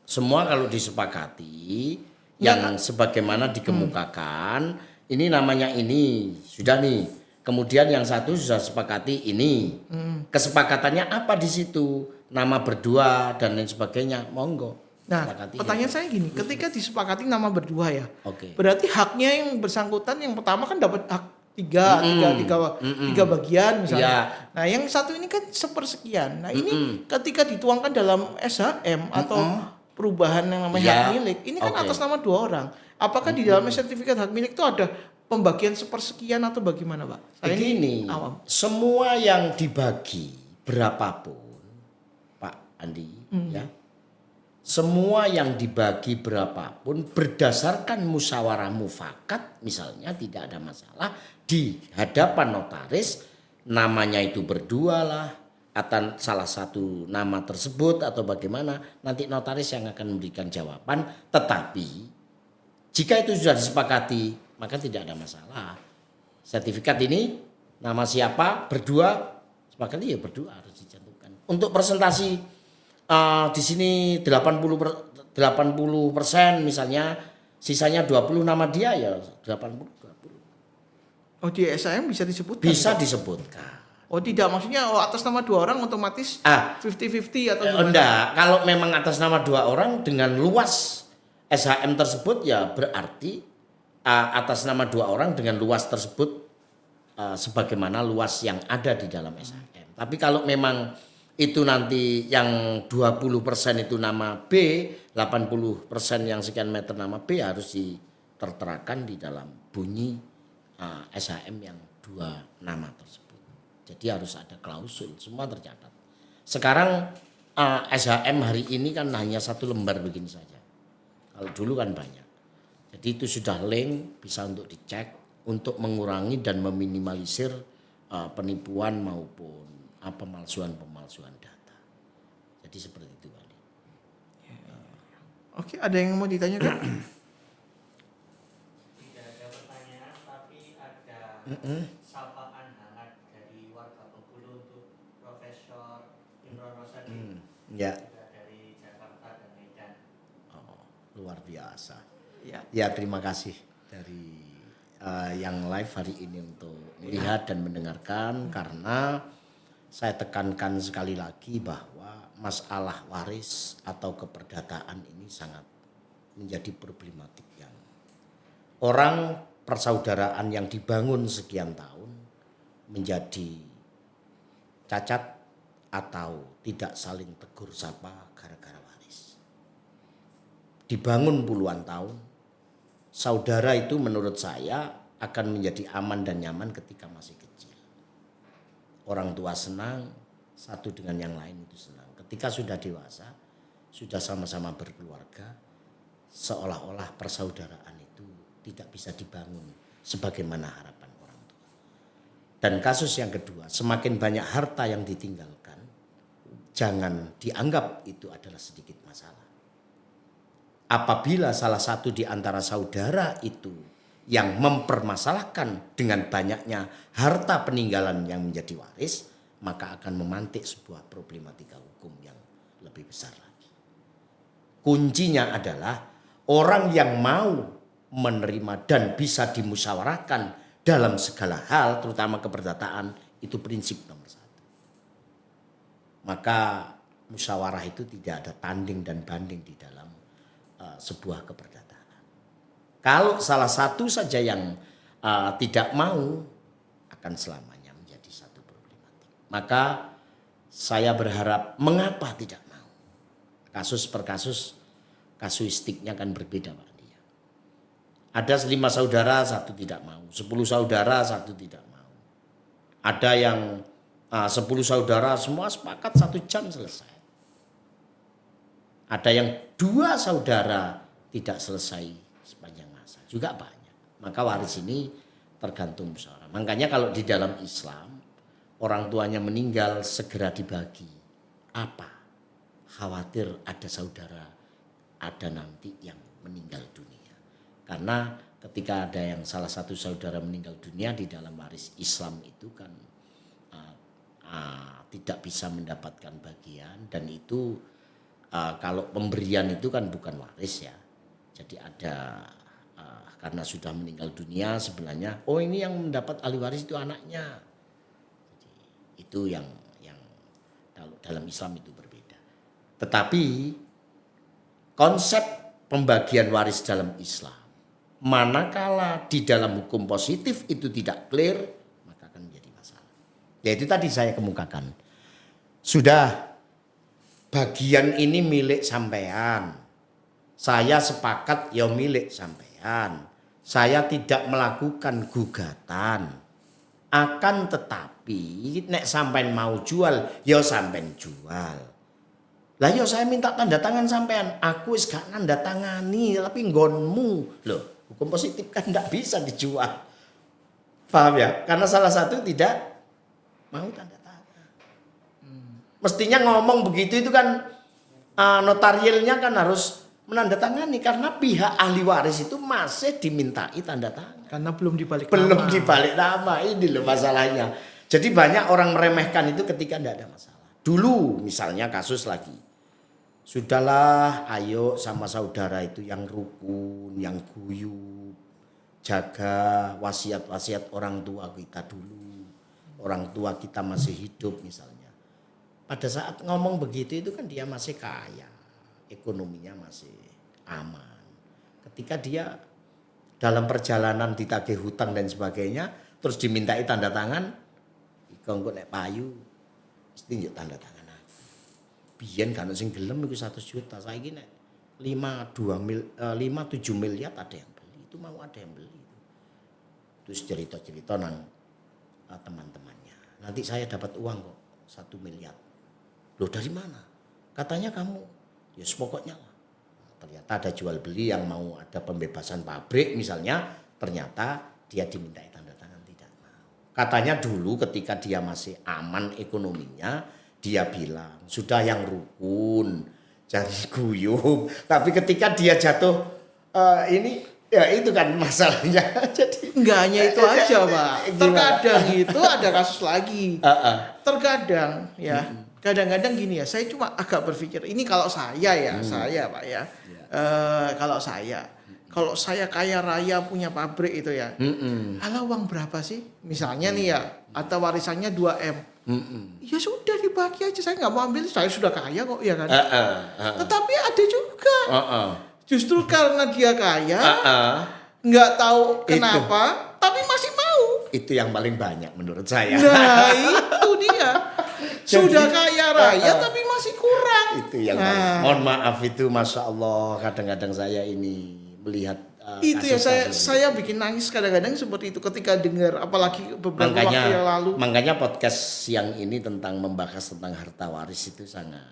Semua kalau disepakati yang sebagaimana dikemukakan, ini namanya ini sudah nih. Kemudian yang satu sudah sepakati ini. Kesepakatannya apa di situ? Nama berdua dan lain sebagainya. Monggo. Nah, pertanyaan saya gini, ketika disepakati nama berdua ya. Berarti haknya yang bersangkutan yang pertama kan dapat hak tiga bagian misalnya. Nah, yang satu ini kan sepersekian. Nah, ini ketika dituangkan dalam SHM atau perubahan yang namanya hak milik, ini kan atas nama 2 orang. Apakah di dalam sertifikat hak milik itu ada pembagian sepersekian atau bagaimana, Pak? Saya begini, semua yang dibagi berapapun, Pak Andi, ya. Semua yang dibagi berapapun berdasarkan musyawarah mufakat, misalnya tidak ada masalah di hadapan notaris, namanya itu berdua lah, atau salah satu nama tersebut atau bagaimana, nanti notaris yang akan memberikan jawaban. Tetapi jika itu sudah disepakati, maka tidak ada masalah. Sertifikat ini nama siapa berdua, sepakati ya berdua harus dicantumkan. Untuk presentasi di sini 80% misalnya, sisanya 20 nama dia ya 80-20. Oh, di SHM bisa disebutkan? Bisa disebutkan. Oh tidak, maksudnya atas nama 2 orang otomatis 50-50 atau gimana? Enggak, kalau memang atas nama 2 orang dengan luas SHM tersebut ya berarti atas nama 2 orang dengan luas tersebut sebagaimana luas yang ada di dalam SHM. Tapi kalau memang itu nanti yang 20% itu nama B, 80% yang sekian meter nama B harus diterterakan di dalam bunyi SHM yang 2 nama tersebut. Jadi harus ada klausul, semua tercatat. Sekarang SHM hari ini kan hanya 1 lembar begini saja. Kalau dulu kan banyak. Jadi itu sudah link, bisa untuk dicek untuk mengurangi dan meminimalisir penipuan maupun pemalsuan data. Jadi seperti itu, Pak Ali. Oke, ada yang mau ditanyakan? Tidak ada pertanyaan, tapi ada sapaan hangat dari warga Bengkulu untuk Profesor Imron Rosadi. Ya. Juga dari Jakarta dan Medan. Oh, luar biasa. Ya. Ya, terima kasih dari yang live hari ini untuk melihat dan mendengarkan, karena saya tekankan sekali lagi bahwa masalah waris atau keperdataan ini sangat menjadi problematik yang orang persaudaraan yang dibangun sekian tahun menjadi cacat atau tidak saling tegur sapa gara-gara waris. Dibangun puluhan tahun, saudara itu menurut saya akan menjadi aman dan nyaman ketika masih kecil. Orang tua senang, satu dengan yang lain itu senang. Ketika sudah dewasa, sudah sama-sama berkeluarga, seolah-olah persaudaraan itu tidak bisa dibangun sebagaimana harapan orang tua. Dan kasus yang kedua, semakin banyak harta yang ditinggalkan, jangan dianggap itu adalah sedikit masalah. Apabila salah satu di antara saudara itu yang mempermasalahkan dengan banyaknya harta peninggalan yang menjadi waris, maka akan memantik sebuah problematika hukum yang lebih besar lagi. Kuncinya adalah orang yang mau menerima dan bisa dimusyawarahkan dalam segala hal, terutama keperdataan, itu prinsip nomor 1. Maka musyawarah itu tidak ada tanding dan banding di dalam sebuah keperdataan. Kalau salah satu saja yang tidak mau, akan selamanya menjadi satu problematik. Maka saya berharap, mengapa tidak mau? Kasus per kasus, kasuistiknya kan berbeda, Pak Dia. Ada 5 saudara, 1 tidak mau. 10 saudara, 1 tidak mau. Ada yang 10 saudara semua sepakat 1 jam selesai. Ada yang 2 saudara tidak selesai sepanjang masa, juga banyak. Maka waris ini tergantung musyawarah. Makanya kalau di dalam Islam, orang tuanya meninggal segera dibagi. Apa? Khawatir ada saudara, ada nanti yang meninggal dunia. Karena ketika ada yang salah satu saudara meninggal dunia di dalam waris Islam itu kan tidak bisa mendapatkan bagian, dan itu kalau pemberian itu kan bukan waris ya. Jadi ada karena sudah meninggal dunia sebenarnya, oh ini yang mendapat ahli waris itu anaknya. Jadi itu yang dalam Islam itu berbeda. Tetapi konsep pembagian waris dalam Islam, manakala di dalam hukum positif itu tidak clear, maka akan menjadi masalah. Yaitu tadi saya kemukakan, sudah bagian ini milik sampean, saya sepakat ya milik sampean, saya tidak melakukan gugatan. Akan tetapi nek sampean mau jual, ya sampean jual. Lah ya saya minta tanda tangan sampean, aku wis gak nanda tangani tapi nggonmu. Loh, hukum positif kan ndak bisa dijual. Paham ya? Karena salah satu tidak mau tanda tangan. Mestinya ngomong begitu itu kan notarialnya kan harus menandatangani, karena pihak ahli waris itu masih dimintai tanda tangan. Karena belum dibalik Belum nama. dibalik nama, ini loh masalahnya. Jadi banyak orang meremehkan itu ketika tidak ada masalah. Dulu misalnya kasus lagi, sudahlah ayo sama saudara itu yang rukun, yang guyub, jaga wasiat-wasiat orang tua kita dulu. Orang tua kita masih hidup misalnya. Pada saat ngomong begitu itu kan dia masih kaya, ekonominya masih aman. Ketika dia dalam perjalanan ditagih hutang dan sebagainya, terus dimintai tanda tangan, iku nek payu mesti njuk tanda tangan aku. Biyen kan sing gelem iku 100 juta, saiki nek 5 7 miliar ada yang beli. Itu mau ada yang beli. Terus cerita-cerita nang teman-temannya. Nanti saya dapat uang kok 1 miliar. Loh dari mana? Katanya kamu, ya pokoknya lah. Ternyata ada jual beli yang mau ada pembebasan pabrik misalnya, ternyata dia dimintai tanda tangan tidak mau. Katanya dulu ketika dia masih aman ekonominya, dia bilang sudah yang rukun, jangan guyup. Tapi ketika dia jatuh ini ya itu kan masalahnya. Jadi Enggak hanya itu aja, Pak. Gimana? Terkadang itu ada kasus lagi. Terkadang ya. Kadang-kadang gini ya, saya cuma agak berpikir, ini kalau saya ya, saya Pak ya. Kalau saya kaya raya punya pabrik itu ya. Alah uang berapa sih? Misalnya nih ya, atau warisannya 2M. Ya sudah dibagi aja, saya nggak mau ambil, saya sudah kaya kok ya kan. Tetapi ada juga. Justru karena dia kaya, nggak tahu kenapa, tapi masih mau. Itu yang paling banyak menurut saya. Nah itu dia. Sudah kaya raya tapi masih kurang. Itu yang mohon maaf itu Masya Allah, kadang-kadang saya ini melihat itu ya saya bikin nangis kadang-kadang seperti itu ketika dengar, apalagi beberapa waktu yang lalu. Makanya podcast yang ini tentang membahas tentang harta waris itu sangat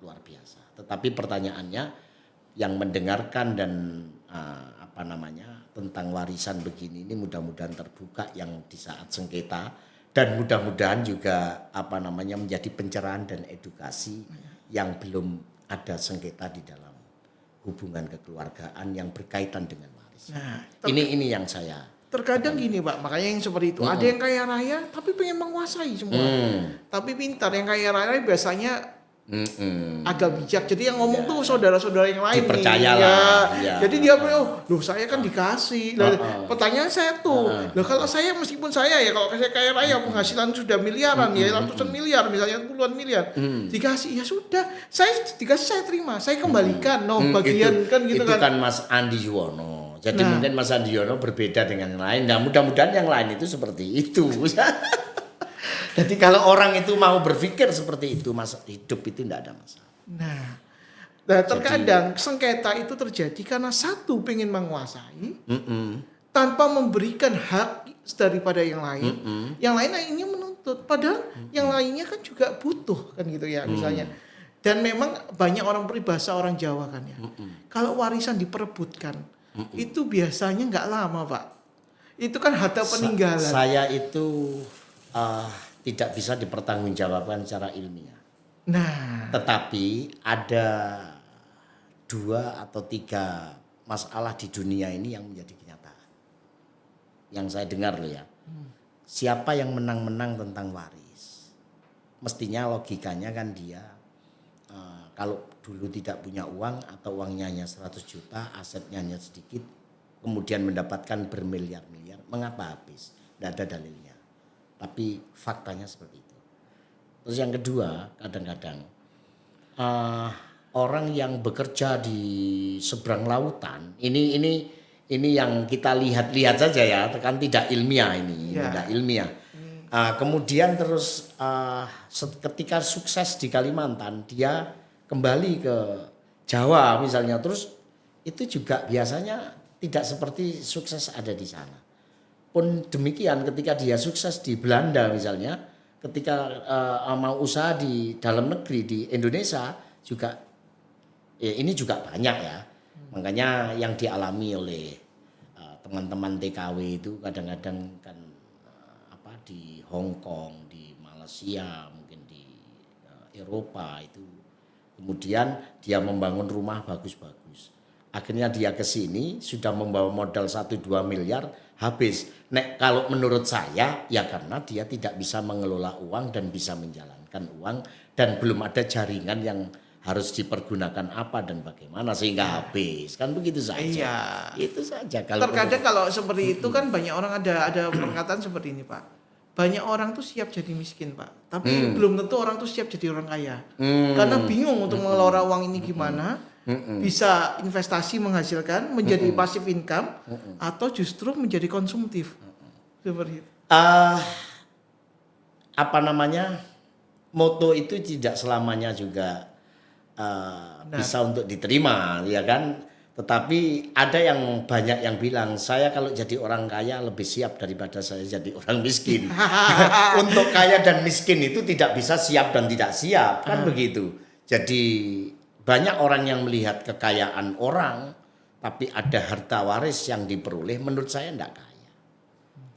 luar biasa. Tetapi pertanyaannya yang mendengarkan dan tentang warisan begini ini mudah-mudahan terbuka yang di saat sengketa, dan mudah-mudahan juga menjadi pencerahan dan edukasi yang belum ada sengketa di dalam hubungan kekeluargaan yang berkaitan dengan waris. Nah, ini yang saya terkadang gini Pak, makanya yang seperti itu. Ada yang kaya raya tapi pengen menguasai semua. Tapi pintar, yang kaya raya biasanya agak bijak. Jadi yang ngomong tuh saudara-saudara yang lain dipercayalah. Ya. Jadi dia bilang, loh saya kan dikasih. Pertanyaan saya tuh, loh kalau saya meskipun saya ya, kalau saya kaya raya penghasilan sudah miliaran ya, ratusan miliar misalnya, puluhan miliar, dikasih ya sudah, saya terima, saya kembalikan bagian kan gitu itu kan. Kan Mas Andi Yuwono. Jadi mungkin Mas Andi Yuwono berbeda dengan yang lain. Nah mudah-mudahan yang lain itu seperti itu. Jadi kalau orang itu mau berpikir seperti itu, hidup itu tidak ada masalah. Nah terkadang sengketa itu terjadi karena satu pengen menguasai tanpa memberikan hak daripada yang lain. Yang lain ingin menuntut, padahal yang lainnya kan juga butuh kan gitu ya misalnya. Dan memang banyak orang peribahasa orang Jawa kan ya. Kalau warisan diperebutkan itu biasanya nggak lama Pak. Itu kan harta peninggalan. Saya itu tidak bisa dipertanggungjawabkan secara ilmiah. Nah, tetapi ada 2 atau 3 masalah di dunia ini yang menjadi kenyataan. Yang saya dengar loh ya. Siapa yang menang-menang tentang waris? Mestinya logikanya kan dia kalau dulu tidak punya uang atau uangnya hanya 100 juta, asetnya hanya sedikit, kemudian mendapatkan bermiliar-miliar, mengapa habis? Tidak ada dalilnya. Tapi faktanya seperti itu. Terus yang kedua, kadang-kadang orang yang bekerja di seberang lautan, ini yang kita lihat-lihat saja ya, kan tidak ilmiah ini, tidak ilmiah. Kemudian terus ketika sukses di Kalimantan, dia kembali ke Jawa misalnya, terus itu juga biasanya tidak seperti sukses ada di sana. Pun demikian ketika dia sukses di Belanda misalnya, ketika mau usaha di dalam negeri di Indonesia juga, ini juga banyak ya. Makanya yang dialami oleh teman-teman TKW itu kadang-kadang kan di Hong Kong, di Malaysia, mungkin di Eropa itu, kemudian dia membangun rumah bagus-bagus. Akhirnya dia ke sini sudah membawa modal 1-2 miliar, habis. Kalau menurut saya ya karena dia tidak bisa mengelola uang dan bisa menjalankan uang, dan belum ada jaringan yang harus dipergunakan apa dan bagaimana sehingga habis. Kan begitu saja. Iya. Itu saja. Terkadang kalau seperti itu kan banyak orang ada perkataan seperti ini Pak. Banyak orang tuh siap jadi miskin Pak, tapi belum tentu orang tuh siap jadi orang kaya. Karena bingung untuk mengelola uang ini gimana. Bisa investasi menghasilkan menjadi passive income atau justru menjadi konsumtif seperti itu. Moto itu tidak selamanya juga bisa untuk diterima ya kan, tetapi ada yang banyak yang bilang saya kalau jadi orang kaya lebih siap daripada saya jadi orang miskin. Untuk kaya dan miskin itu tidak bisa siap dan tidak siap kan begitu. Jadi banyak orang yang melihat kekayaan orang, tapi ada harta waris yang diperoleh, menurut saya tidak kaya.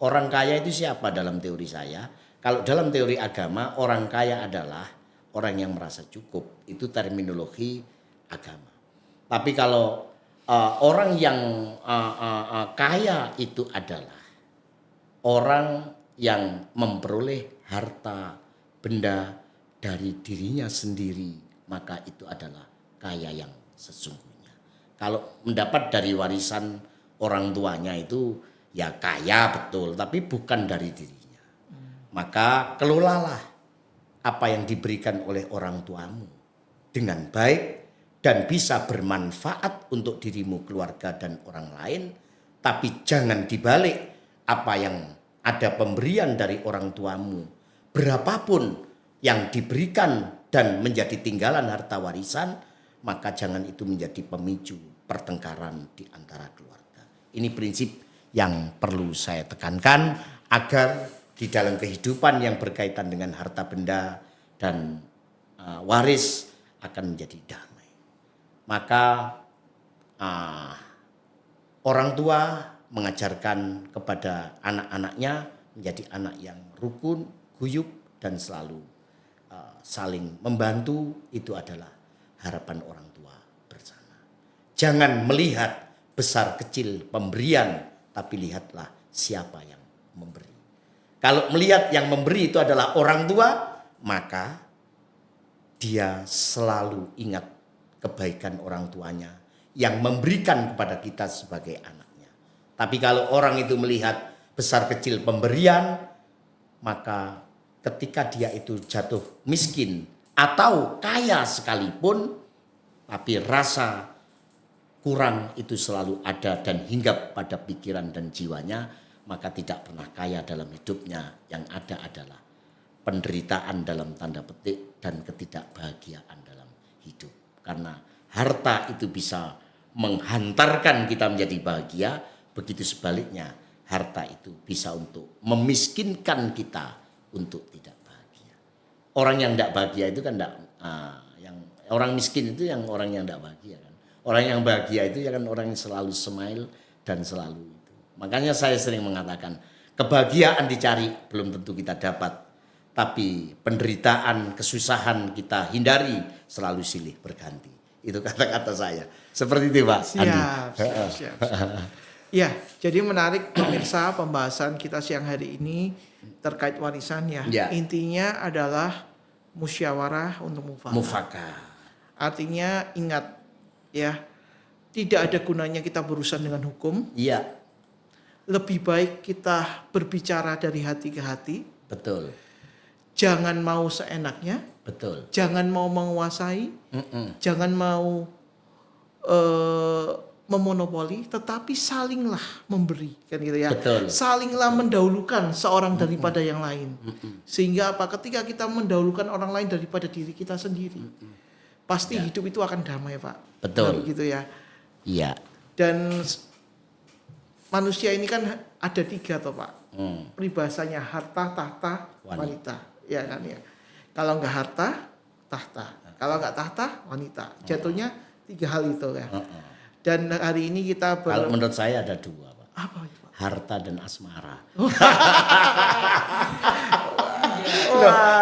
Orang kaya itu siapa dalam teori saya? Kalau dalam teori agama, orang kaya adalah orang yang merasa cukup. Itu terminologi agama. Tapi kalau orang yang kaya itu adalah orang yang memperoleh harta benda dari dirinya sendiri, maka itu adalah kaya yang sesungguhnya. Kalau mendapat dari warisan orang tuanya itu ya kaya betul, tapi bukan dari dirinya. Maka kelolalah apa yang diberikan oleh orang tuamu dengan baik dan bisa bermanfaat untuk dirimu, keluarga, dan orang lain. Tapi jangan dibalik apa yang ada pemberian dari orang tuamu, berapapun yang diberikan dan menjadi tinggalan harta warisan, maka jangan itu menjadi pemicu pertengkaran di antara keluarga. Ini prinsip yang perlu saya tekankan agar di dalam kehidupan yang berkaitan dengan harta benda dan waris akan menjadi damai. Maka orang tua mengajarkan kepada anak-anaknya menjadi anak yang rukun, guyup, dan selalu saling membantu. Itu adalah harapan orang tua bersama. Jangan melihat besar kecil pemberian, tapi lihatlah siapa yang memberi. Kalau melihat yang memberi itu adalah orang tua, maka dia selalu ingat kebaikan orang tuanya yang memberikan kepada kita sebagai anaknya. Tapi kalau orang itu melihat besar kecil pemberian, maka ketika dia itu jatuh miskin atau kaya sekalipun, tapi rasa kurang itu selalu ada dan hinggap pada pikiran dan jiwanya, maka tidak pernah kaya dalam hidupnya. Yang ada adalah penderitaan dalam tanda petik dan ketidakbahagiaan dalam hidup. Karena harta itu bisa menghantarkan kita menjadi bahagia, begitu sebaliknya harta itu bisa untuk memiskinkan kita untuk tidak bahagia. Orang yang tidak bahagia itu kan yang orang miskin itu yang orang yang tidak bahagia kan. Orang yang bahagia itu ya kan orang yang selalu smile dan selalu itu. Makanya saya sering mengatakan kebahagiaan dicari belum tentu kita dapat, tapi penderitaan, kesusahan kita hindari, selalu silih berganti. Itu kata-kata saya. Seperti itu Pak Andi. Siap. Ya, jadi menarik pemirsa pembahasan kita siang hari ini terkait warisan ya. Intinya adalah musyawarah untuk mufakat. Artinya ingat ya, tidak ada gunanya kita berurusan dengan hukum. Iya. Lebih baik kita berbicara dari hati ke hati. Betul. Jangan mau seenaknya. Betul. Jangan mau menguasai. Jangan mau memonopoli, tetapi salinglah memberi, kan gitu ya. Betul. Salinglah mendahulukan seorang daripada yang lain. Sehingga apa? Ketika kita mendahulukan orang lain daripada diri kita sendiri, pasti hidup itu akan damai, Pak. Betul. Gitu ya. Iya. Dan manusia ini kan ada 3 toh, Pak. Peribahasanya harta, tahta, wanita. Ya kan ya. Kalau enggak harta, tahta. Kalau enggak tahta, wanita. Jatuhnya 3 hal itu ya. Dan hari ini kita kalau menurut saya ada 2 Pak. Apa itu Pak? Harta dan asmara.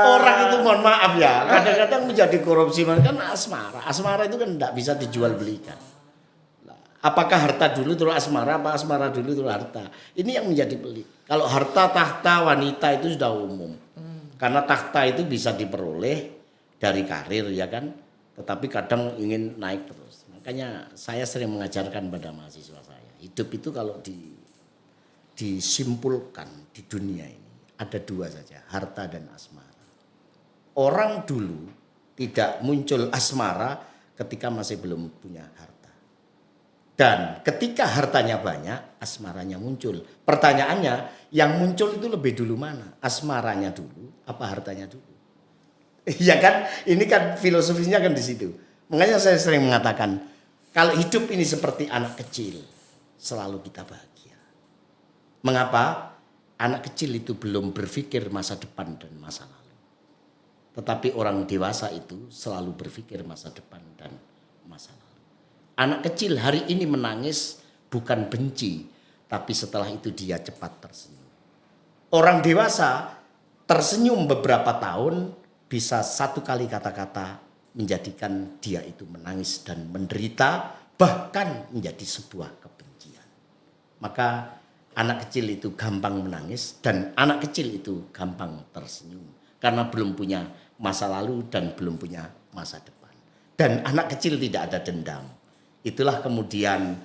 Orang itu mohon maaf ya, kadang-kadang menjadi korupsi kan asmara. Asmara itu kan tidak bisa dijual belikan. Apakah harta dulu terus asmara, apa asmara dulu terus harta? Ini yang menjadi pelik. Kalau harta, tahta, wanita itu sudah umum. Karena tahta itu bisa diperoleh dari karir ya kan, tetapi kadang ingin naik terus. Makanya saya sering mengajarkan pada mahasiswa saya, hidup itu kalau disimpulkan di dunia ini ada 2 saja, harta dan asmara. Orang dulu tidak muncul asmara ketika masih belum punya harta. Dan ketika hartanya banyak, asmaranya muncul. Pertanyaannya, yang muncul itu lebih dulu mana? Asmaranya dulu, apa hartanya dulu? Iya kan? Ini kan filosofisnya kan di situ. Makanya saya sering mengatakan, kalau hidup ini seperti anak kecil, selalu kita bahagia. Mengapa? Anak kecil itu belum berpikir masa depan dan masa lalu. Tetapi orang dewasa itu selalu berpikir masa depan dan masa lalu. Anak kecil hari ini menangis bukan benci, tapi setelah itu dia cepat tersenyum. Orang dewasa tersenyum beberapa tahun bisa satu kali kata-kata menjadikan dia itu menangis dan menderita, bahkan menjadi sebuah kebencian. Maka anak kecil itu gampang menangis dan anak kecil itu gampang tersenyum karena belum punya masa lalu dan belum punya masa depan. Dan anak kecil tidak ada dendam. Itulah kemudian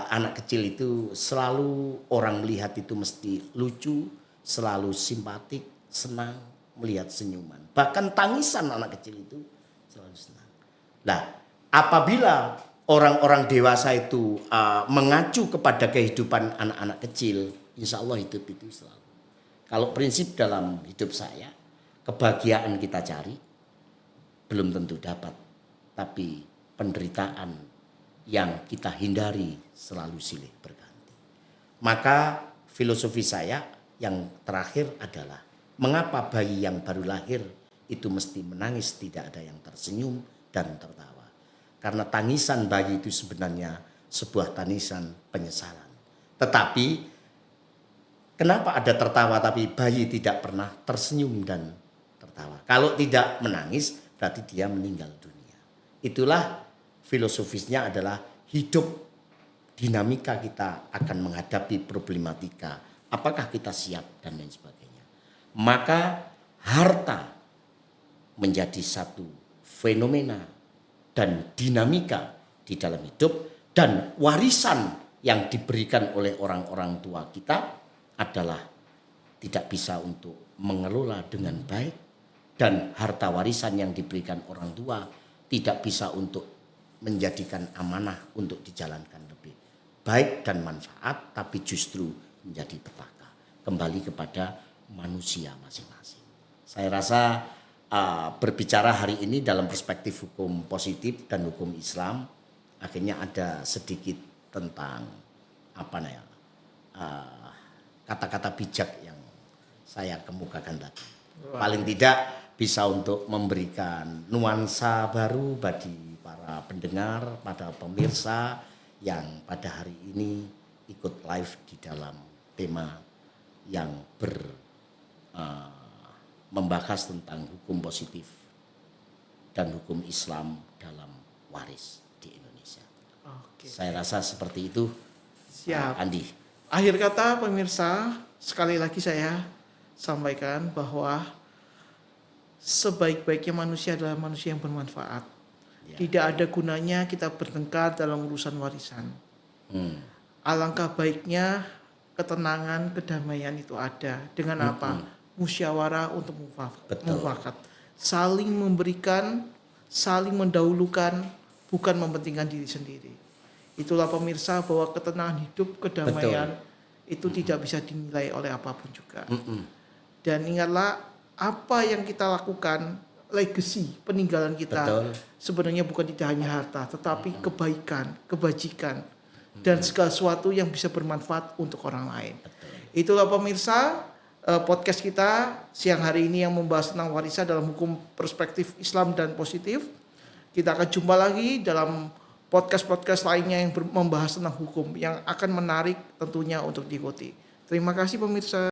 anak kecil itu selalu orang melihat itu mesti lucu, selalu simpatik, senang melihat senyuman. Bahkan tangisan anak kecil itu selalu senang. Nah, apabila orang-orang dewasa itu mengacu kepada kehidupan anak-anak kecil, insya Allah hidup itu selalu. Kalau prinsip dalam hidup saya, kebahagiaan kita cari, belum tentu dapat. Tapi penderitaan yang kita hindari selalu silih berganti. Maka filosofi saya yang terakhir adalah, mengapa bayi yang baru lahir itu mesti menangis, tidak ada yang tersenyum dan tertawa. Karena tangisan bayi itu sebenarnya sebuah tangisan penyesalan. Tetapi kenapa ada tertawa tapi bayi tidak pernah tersenyum dan tertawa? Kalau tidak menangis berarti dia meninggal dunia. Itulah filosofisnya adalah hidup dinamika kita akan menghadapi problematika. Apakah kita siap dan lain sebagainya. Maka harta menjadi satu fenomena dan dinamika di dalam hidup, dan warisan yang diberikan oleh orang-orang tua kita adalah tidak bisa untuk mengelola dengan baik, dan harta warisan yang diberikan orang tua tidak bisa untuk menjadikan amanah untuk dijalankan lebih baik dan manfaat, tapi justru menjadi petaka kembali kepada manusia masing-masing. Saya rasa berbicara hari ini dalam perspektif hukum positif dan hukum Islam, akhirnya ada sedikit tentang kata-kata bijak yang saya kemukakan tadi. Paling tidak bisa untuk memberikan nuansa baru bagi para pendengar, pada pemirsa yang pada hari ini ikut live di dalam tema yang membahas tentang hukum positif dan hukum Islam dalam waris di Indonesia. Oke. Saya rasa seperti itu. Siap. Andi. Akhir kata pemirsa, sekali lagi saya sampaikan bahwa sebaik-baiknya manusia adalah manusia yang bermanfaat. Ya. Tidak ada gunanya kita bertengkar dalam urusan warisan. Alangkah baiknya ketenangan, kedamaian itu ada. Dengan apa? Musyawarah untuk mufakat. Saling memberikan, saling mendahulukan, bukan mementingkan diri sendiri. Itulah pemirsa bahwa ketenangan hidup, kedamaian itu tidak bisa dinilai oleh apapun juga. Dan ingatlah, apa yang kita lakukan, legacy, peninggalan kita sebenarnya bukan tidak hanya harta, tetapi kebaikan, kebajikan, dan segala sesuatu yang bisa bermanfaat untuk orang lain. Itulah pemirsa podcast kita siang hari ini yang membahas tentang warisan dalam hukum perspektif Islam dan positif. Kita akan jumpa lagi dalam podcast-podcast lainnya yang membahas tentang hukum yang akan menarik tentunya untuk diikuti. Terima kasih pemirsa.